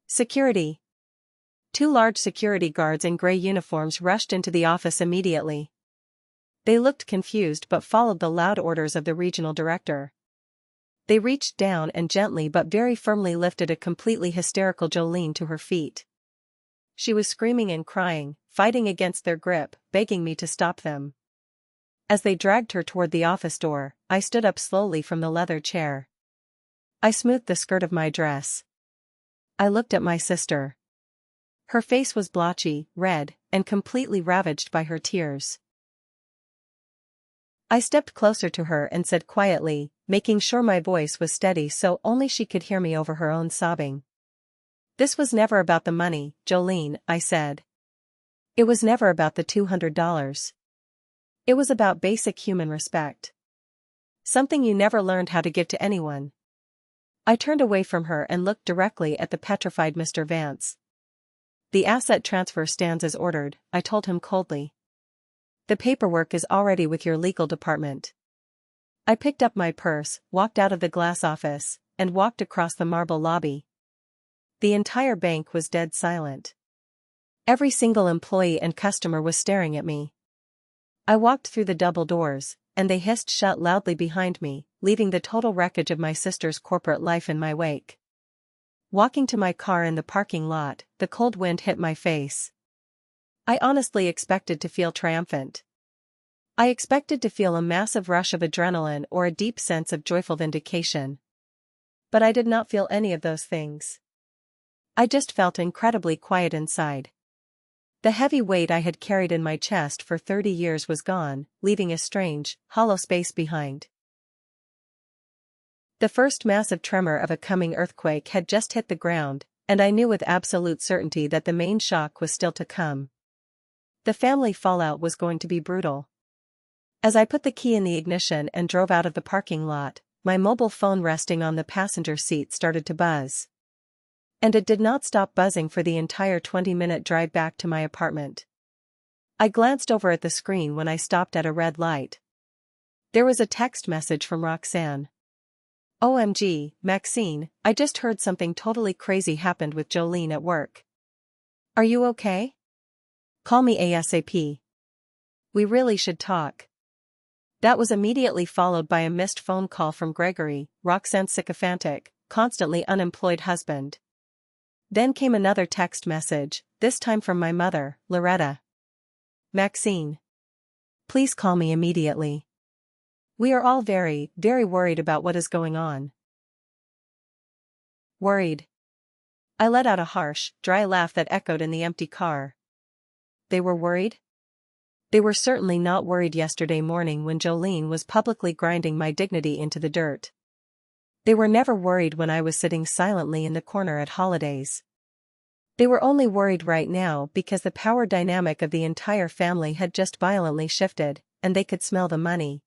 Security. 2 large security guards in gray uniforms rushed into the office immediately. They looked confused but followed the loud orders of the regional director. They reached down and gently but very firmly lifted a completely hysterical Jolene to her feet. She was screaming and crying, fighting against their grip, begging me to stop them. As they dragged her toward the office door, I stood up slowly from the leather chair. I smoothed the skirt of my dress. I looked at my sister. Her face was blotchy, red, and completely ravaged by her tears. I stepped closer to her and said quietly, making sure my voice was steady so only she could hear me over her own sobbing. This was never about the money, Jolene, I said. It was never about the $200. It was about basic human respect. Something you never learned how to give to anyone. I turned away from her and looked directly at the petrified Mr. Vance. The asset transfer stands as ordered, I told him coldly. The paperwork is already with your legal department. I picked up my purse, walked out of the glass office, and walked across the marble lobby. The entire bank was dead silent. Every single employee and customer was staring at me. I walked through the double doors, and they hissed shut loudly behind me, leaving the total wreckage of my sister's corporate life in my wake. Walking to my car in the parking lot, the cold wind hit my face. I honestly expected to feel triumphant. I expected to feel a massive rush of adrenaline or a deep sense of joyful vindication. But I did not feel any of those things. I just felt incredibly quiet inside. The heavy weight I had carried in my chest for 30 years was gone, leaving a strange, hollow space behind. The first massive tremor of a coming earthquake had just hit the ground, and I knew with absolute certainty that the main shock was still to come. The family fallout was going to be brutal. As I put the key in the ignition and drove out of the parking lot, my mobile phone resting on the passenger seat started to buzz. And it did not stop buzzing for the entire 20-minute drive back to my apartment. I glanced over at the screen when I stopped at a red light. There was a text message from Roxanne. OMG, Maxine, I just heard something totally crazy happened with Jolene at work. Are you okay? Call me ASAP. We really should talk. That was immediately followed by a missed phone call from Gregory, Roxanne's sycophantic, constantly unemployed husband. Then came another text message, this time from my mother, Loretta. Maxine. Please call me immediately. We are all very, very worried about what is going on. Worried. I let out a harsh, dry laugh that echoed in the empty car. They were worried? They were certainly not worried yesterday morning when Jolene was publicly grinding my dignity into the dirt. They were never worried when I was sitting silently in the corner at holidays. They were only worried right now because the power dynamic of the entire family had just violently shifted, and they could smell the money.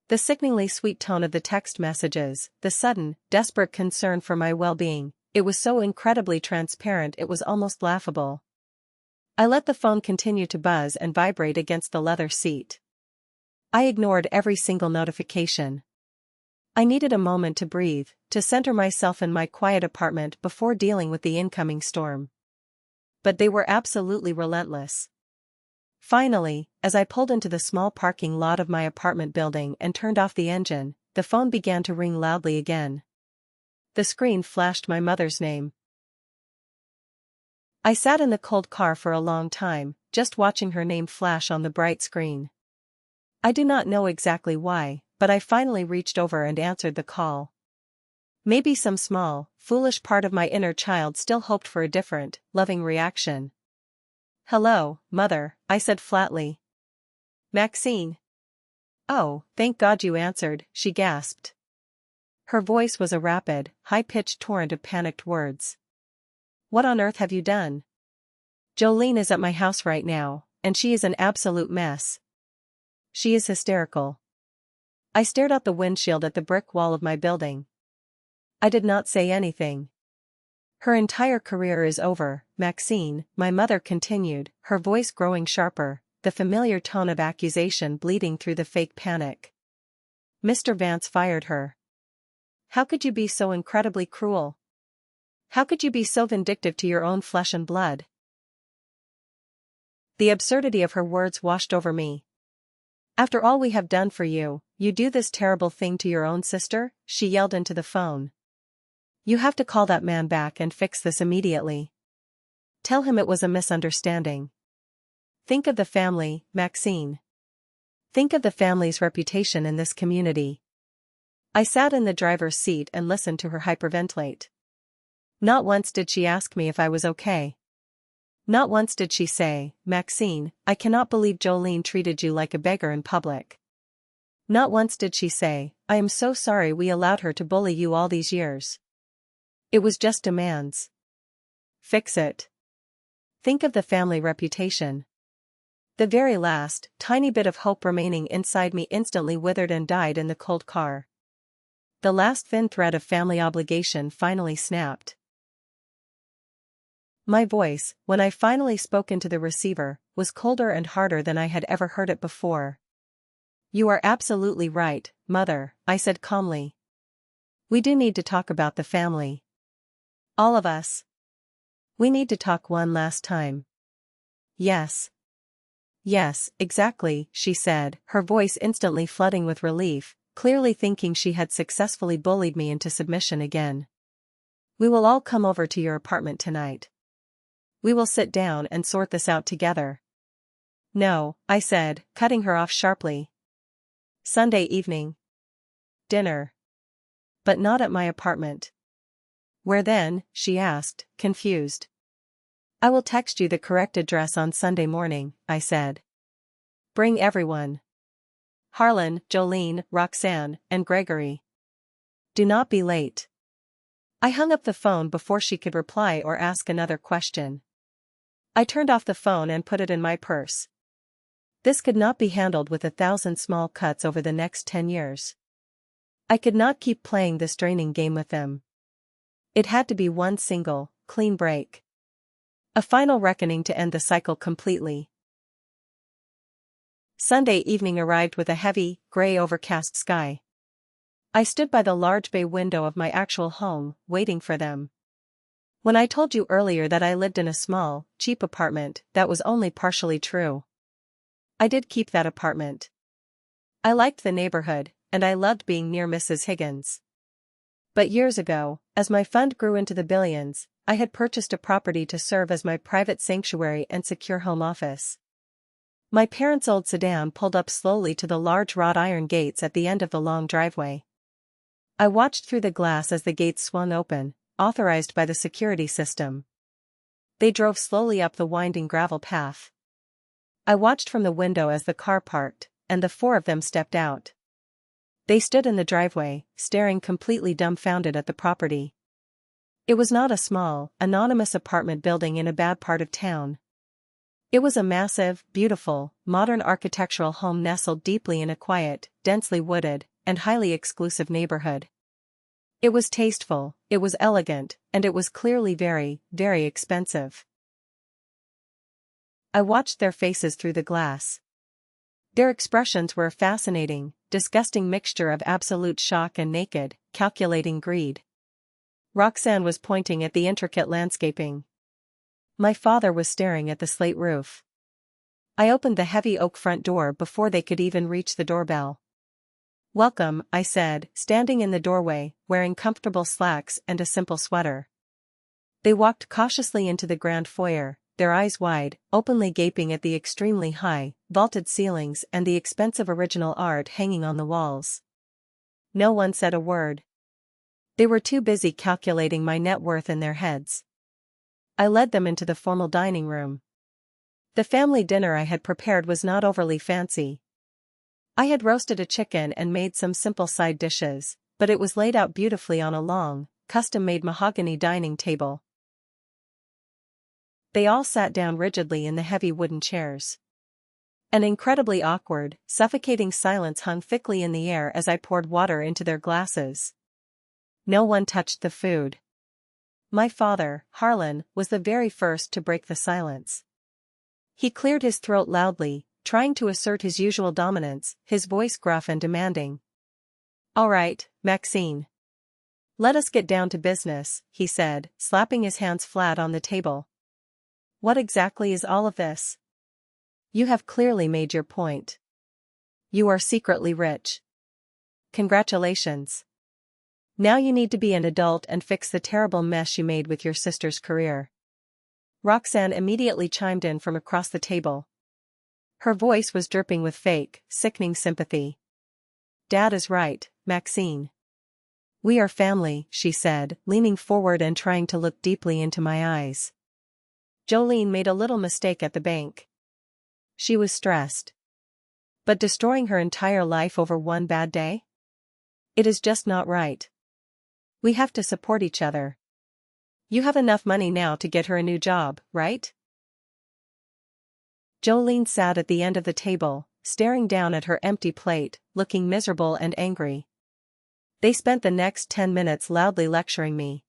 The sickeningly sweet tone of the text messages, the sudden, desperate concern for my well-being, it was so incredibly transparent it was almost laughable. I let the phone continue to buzz and vibrate against the leather seat. I ignored every single notification. I needed a moment to breathe, to center myself in my quiet apartment before dealing with the incoming storm. But they were absolutely relentless. Finally, as I pulled into the small parking lot of my apartment building and turned off the engine, the phone began to ring loudly again. The screen flashed my mother's name. I sat in the cold car for a long time, just watching her name flash on the bright screen. I do not know exactly why, but I finally reached over and answered the call. Maybe some small, foolish part of my inner child still hoped for a different, loving reaction. Hello, Mother, I said flatly. Maxine. Oh, thank God you answered, she gasped. Her voice was a rapid, high-pitched torrent of panicked words. What on earth have you done? Jolene is at my house right now, and she is an absolute mess. She is hysterical. I stared out the windshield at the brick wall of my building. I did not say anything. Her entire career is over, Maxine, my mother continued, her voice growing sharper, the familiar tone of accusation bleeding through the fake panic. Mr. Vance fired her. How could you be so incredibly cruel? How could you be so vindictive to your own flesh and blood? The absurdity of her words washed over me. After all we have done for you, you do this terrible thing to your own sister? She yelled into the phone. You have to call that man back and fix this immediately. Tell him it was a misunderstanding. Think of the family, Maxine. Think of the family's reputation in this community. I sat in the driver's seat and listened to her hyperventilate. Not once did she ask me if I was okay. Not once did she say, Maxine, I cannot believe Jolene treated you like a beggar in public. Not once did she say, I am so sorry we allowed her to bully you all these years. It was just demands. Fix it. Think of the family reputation. The very last, tiny bit of hope remaining inside me instantly withered and died in the cold car. The last thin thread of family obligation finally snapped. My voice, when I finally spoke into the receiver, was colder and harder than I had ever heard it before. You are absolutely right, Mother, I said calmly. We do need to talk about the family. All of us. We need to talk one last time. Yes. Yes, exactly, she said, her voice instantly flooding with relief, clearly thinking she had successfully bullied me into submission again. We will all come over to your apartment tonight. We will sit down and sort this out together. No, I said, cutting her off sharply. Sunday evening. Dinner. But not at my apartment. Where then? She asked, confused. I will text you the correct address on Sunday morning, I said. Bring everyone. Harlan, Jolene, Roxanne, and Gregory. Do not be late. I hung up the phone before she could reply or ask another question. I turned off the phone and put it in my purse. This could not be handled with 1,000 small cuts over the next 10 years. I could not keep playing this draining game with them. It had to be one single, clean break. A final reckoning to end the cycle completely. Sunday evening arrived with a heavy, gray overcast sky. I stood by the large bay window of my actual home, waiting for them. When I told you earlier that I lived in a small, cheap apartment, that was only partially true. I did keep that apartment. I liked the neighborhood, and I loved being near Mrs. Higgins. But years ago, as my fund grew into the billions, I had purchased a property to serve as my private sanctuary and secure home office. My parents' old sedan pulled up slowly to the large wrought iron gates at the end of the long driveway. I watched through the glass as the gates swung open, authorized by the security system. They drove slowly up the winding gravel path. I watched from the window as the car parked, and the four of them stepped out. They stood in the driveway, staring completely dumbfounded at the property. It was not a small, anonymous apartment building in a bad part of town. It was a massive, beautiful, modern architectural home nestled deeply in a quiet, densely wooded, and highly exclusive neighborhood. It was tasteful, it was elegant, and it was clearly very, very expensive. I watched their faces through the glass. Their expressions were a fascinating, disgusting mixture of absolute shock and naked, calculating greed. Roxanne was pointing at the intricate landscaping. My father was staring at the slate roof. I opened the heavy oak front door before they could even reach the doorbell. "Welcome," I said, standing in the doorway, wearing comfortable slacks and a simple sweater. They walked cautiously into the grand foyer, their eyes wide, openly gaping at the extremely high, vaulted ceilings and the expensive original art hanging on the walls. No one said a word. They were too busy calculating my net worth in their heads. I led them into the formal dining room. The family dinner I had prepared was not overly fancy. I had roasted a chicken and made some simple side dishes, but it was laid out beautifully on a long, custom-made mahogany dining table. They all sat down rigidly in the heavy wooden chairs. An incredibly awkward, suffocating silence hung thickly in the air as I poured water into their glasses. No one touched the food. My father, Harlan, was the very first to break the silence. He cleared his throat loudly, trying to assert his usual dominance, his voice gruff and demanding. "All right, Maxine. Let us get down to business," he said, slapping his hands flat on the table. "What exactly is all of this? You have clearly made your point. You are secretly rich. Congratulations. Now you need to be an adult and fix the terrible mess you made with your sister's career." Roxanne immediately chimed in from across the table. Her voice was dripping with fake, sickening sympathy. "Dad is right, Maxine. We are family," she said, leaning forward and trying to look deeply into my eyes. "Jolene made a little mistake at the bank. She was stressed. But destroying her entire life over one bad day? It is just not right. We have to support each other. You have enough money now to get her a new job, right?" Jolene sat at the end of the table, staring down at her empty plate, looking miserable and angry. They spent the next 10 minutes loudly lecturing me.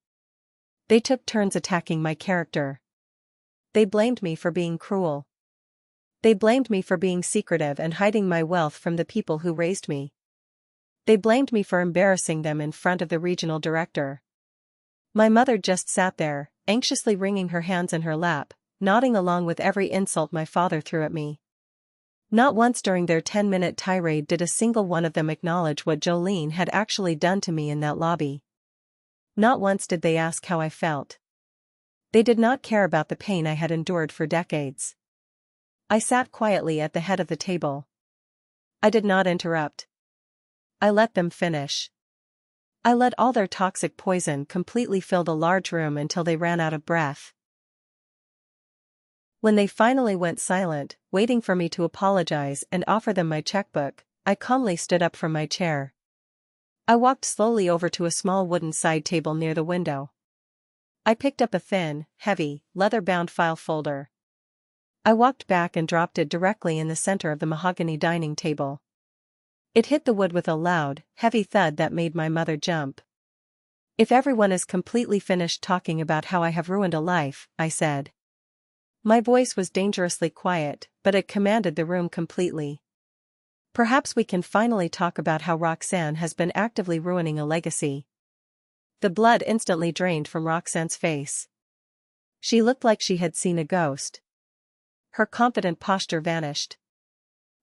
They took turns attacking my character. They blamed me for being cruel. They blamed me for being secretive and hiding my wealth from the people who raised me. They blamed me for embarrassing them in front of the regional director. My mother just sat there, anxiously wringing her hands in her lap, nodding along with every insult my father threw at me. Not once during their 10-minute tirade did a single one of them acknowledge what Jolene had actually done to me in that lobby. Not once did they ask how I felt. They did not care about the pain I had endured for decades. I sat quietly at the head of the table. I did not interrupt. I let them finish. I let all their toxic poison completely fill the large room until they ran out of breath. When they finally went silent, waiting for me to apologize and offer them my checkbook, I calmly stood up from my chair. I walked slowly over to a small wooden side table near the window. I picked up a thin, heavy, leather-bound file folder. I walked back and dropped it directly in the center of the mahogany dining table. It hit the wood with a loud, heavy thud that made my mother jump. "If everyone is completely finished talking about how I have ruined a life," I said. My voice was dangerously quiet, but it commanded the room completely. "Perhaps we can finally talk about how Roxanne has been actively ruining a legacy." The blood instantly drained from Roxanne's face. She looked like she had seen a ghost. Her confident posture vanished.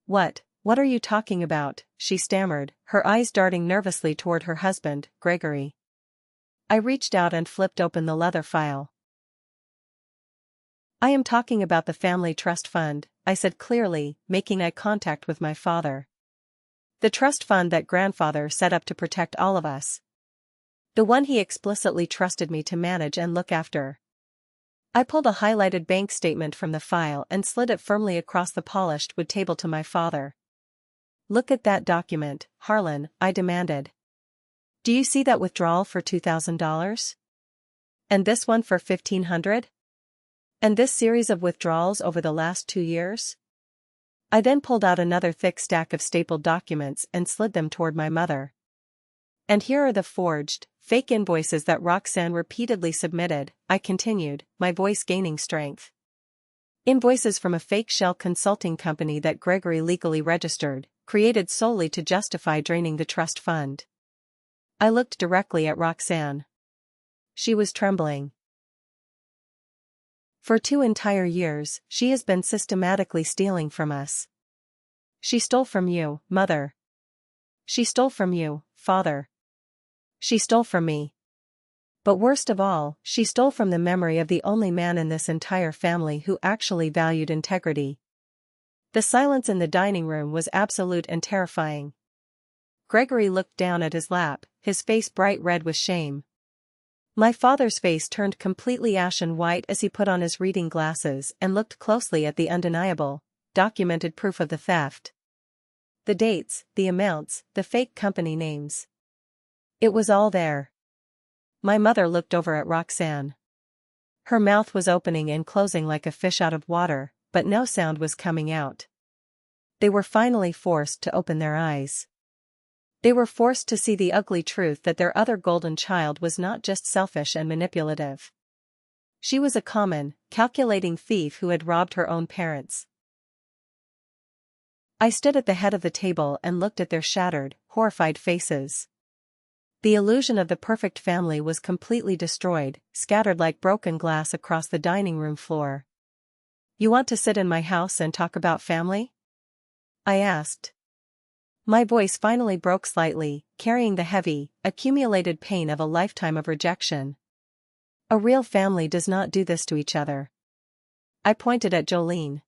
What are you talking about?" she stammered, her eyes darting nervously toward her husband, Gregory. I reached out and flipped open the leather file. "I am talking about the family trust fund," I said clearly, making eye contact with my father. "The trust fund that grandfather set up to protect all of us. The one he explicitly trusted me to manage and look after." I pulled a highlighted bank statement from the file and slid it firmly across the polished wood table to my father. "Look at that document, Harlan," I demanded. "Do you see that withdrawal for $2,000? And this one for $1,500? And this series of withdrawals over the last 2 years?" I then pulled out another thick stack of stapled documents and slid them toward my mother. "And here are the forged, fake invoices that Roxanne repeatedly submitted," I continued, my voice gaining strength. "Invoices from a fake shell consulting company that Gregory legally registered, created solely to justify draining the trust fund." I looked directly at Roxanne. She was trembling. "For 2 entire years, she has been systematically stealing from us. She stole from you, Mother. She stole from you, Father. She stole from me. But worst of all, she stole from the memory of the only man in this entire family who actually valued integrity." The silence in the dining room was absolute and terrifying. Gregory looked down at his lap, his face bright red with shame. My father's face turned completely ashen white as he put on his reading glasses and looked closely at the undeniable, documented proof of the theft. The dates, the amounts, the fake company names. It was all there. My mother looked over at Roxanne. Her mouth was opening and closing like a fish out of water, but no sound was coming out. They were finally forced to open their eyes. They were forced to see the ugly truth that their other golden child was not just selfish and manipulative. She was a common, calculating thief who had robbed her own parents. I stood at the head of the table and looked at their shattered, horrified faces. The illusion of the perfect family was completely destroyed, scattered like broken glass across the dining room floor. "You want to sit in my house and talk about family?" I asked. My voice finally broke slightly, carrying the heavy, accumulated pain of a lifetime of rejection. "A real family does not do this to each other." I pointed at Jolene.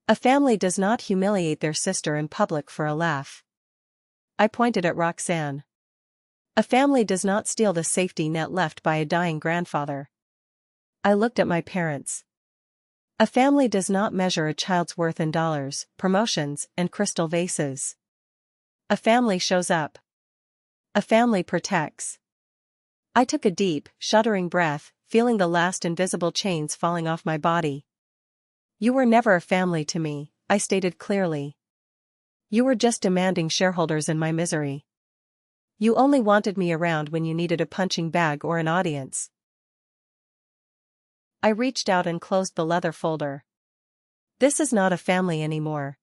"A family does not humiliate their sister in public for a laugh." I pointed at Roxanne. "A family does not steal the safety net left by a dying grandfather." I looked at my parents. "A family does not measure a child's worth in dollars, promotions, and crystal vases. A family shows up. A family protects." I took a deep, shuddering breath, feeling the last invisible chains falling off my body. "You were never a family to me," I stated clearly. "You were just demanding shareholders in my misery. You only wanted me around when you needed a punching bag or an audience." I reached out and closed the leather folder. "This is not a family anymore.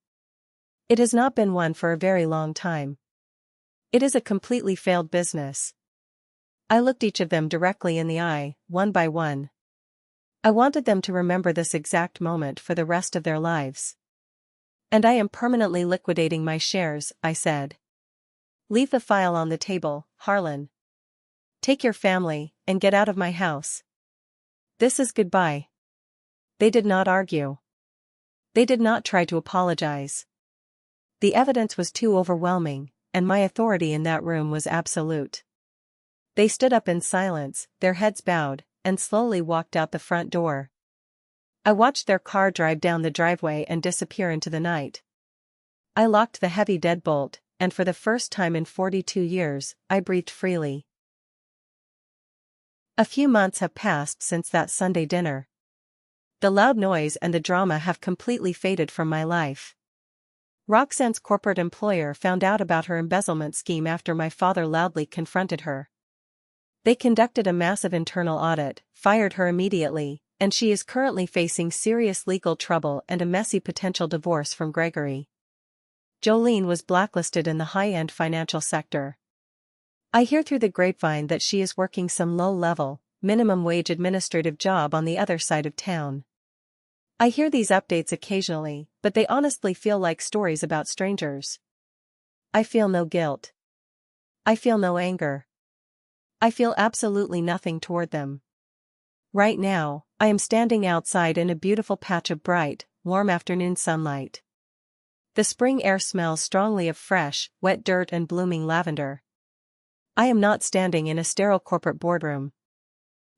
It has not been one for a very long time. It is a completely failed business." I looked each of them directly in the eye, one by one. I wanted them to remember this exact moment for the rest of their lives. "And I am permanently liquidating my shares," I said. "Leave the file on the table, Harlan. Take your family, and get out of my house. This is goodbye." They did not argue. They did not try to apologize. The evidence was too overwhelming, and my authority in that room was absolute. They stood up in silence, their heads bowed, and slowly walked out the front door. I watched their car drive down the driveway and disappear into the night. I locked the heavy deadbolt, and for the first time in 42 years, I breathed freely. A few months have passed since that Sunday dinner. The loud noise and the drama have completely faded from my life. Roxanne's corporate employer found out about her embezzlement scheme after my father loudly confronted her. They conducted a massive internal audit, fired her immediately, and she is currently facing serious legal trouble and a messy potential divorce from Gregory. Jolene was blacklisted in the high-end financial sector. I hear through the grapevine that she is working some low-level, minimum-wage administrative job on the other side of town. I hear these updates occasionally, but they honestly feel like stories about strangers. I feel no guilt. I feel no anger. I feel absolutely nothing toward them. Right now, I am standing outside in a beautiful patch of bright, warm afternoon sunlight. The spring air smells strongly of fresh, wet dirt and blooming lavender. I am not standing in a sterile corporate boardroom.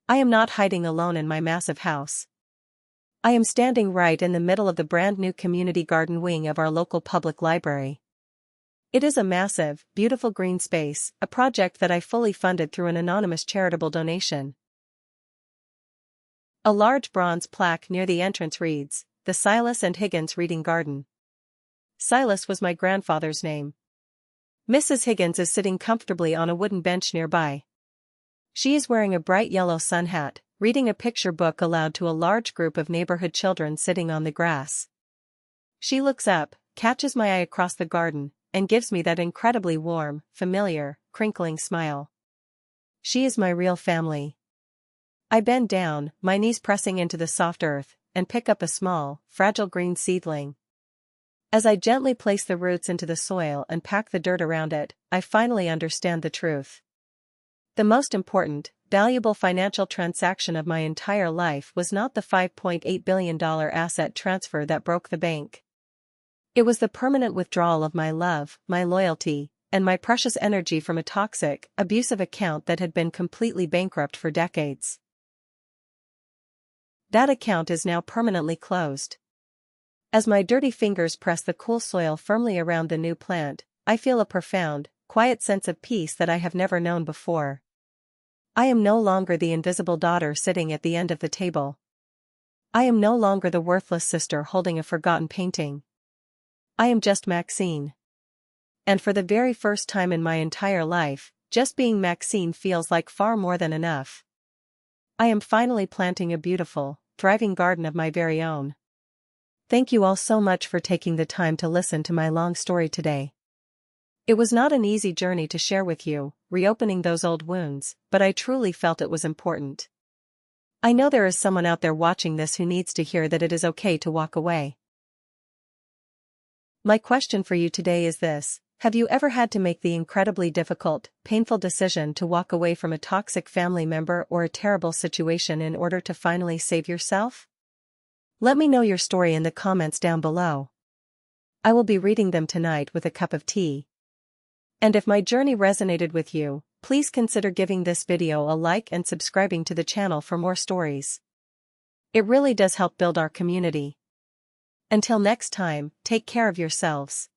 I am not hiding alone in my massive house. I am standing right in the middle of the brand new community garden wing of our local public library. It is a massive, beautiful green space, a project that I fully funded through an anonymous charitable donation. A large bronze plaque near the entrance reads, "The Silas and Higgins Reading Garden." Silas was my grandfather's name. Mrs. Higgins is sitting comfortably on a wooden bench nearby. She is wearing a bright yellow sun hat, reading a picture book aloud to a large group of neighborhood children sitting on the grass. She looks up, catches my eye across the garden, and gives me that incredibly warm, familiar, crinkling smile. She is my real family. I bend down, my knees pressing into the soft earth, and pick up a small, fragile green seedling. As I gently place the roots into the soil and pack the dirt around it, I finally understand the truth. The most important, valuable financial transaction of my entire life was not the $5.8 billion asset transfer that broke the bank. It was the permanent withdrawal of my love, my loyalty, and my precious energy from a toxic, abusive account that had been completely bankrupt for decades. That account is now permanently closed. As my dirty fingers press the cool soil firmly around the new plant, I feel a profound, quiet sense of peace that I have never known before. I am no longer the invisible daughter sitting at the end of the table. I am no longer the worthless sister holding a forgotten painting. I am just Maxine. And for the very first time in my entire life, just being Maxine feels like far more than enough. I am finally planting a beautiful, thriving garden of my very own. Thank you all so much for taking the time to listen to my long story today. It was not an easy journey to share with you, reopening those old wounds, but I truly felt it was important. I know there is someone out there watching this who needs to hear that it is okay to walk away. My question for you today is this: have you ever had to make the incredibly difficult, painful decision to walk away from a toxic family member or a terrible situation in order to finally save yourself? Let me know your story in the comments down below. I will be reading them tonight with a cup of tea. And if my journey resonated with you, please consider giving this video a like and subscribing to the channel for more stories. It really does help build our community. Until next time, take care of yourselves.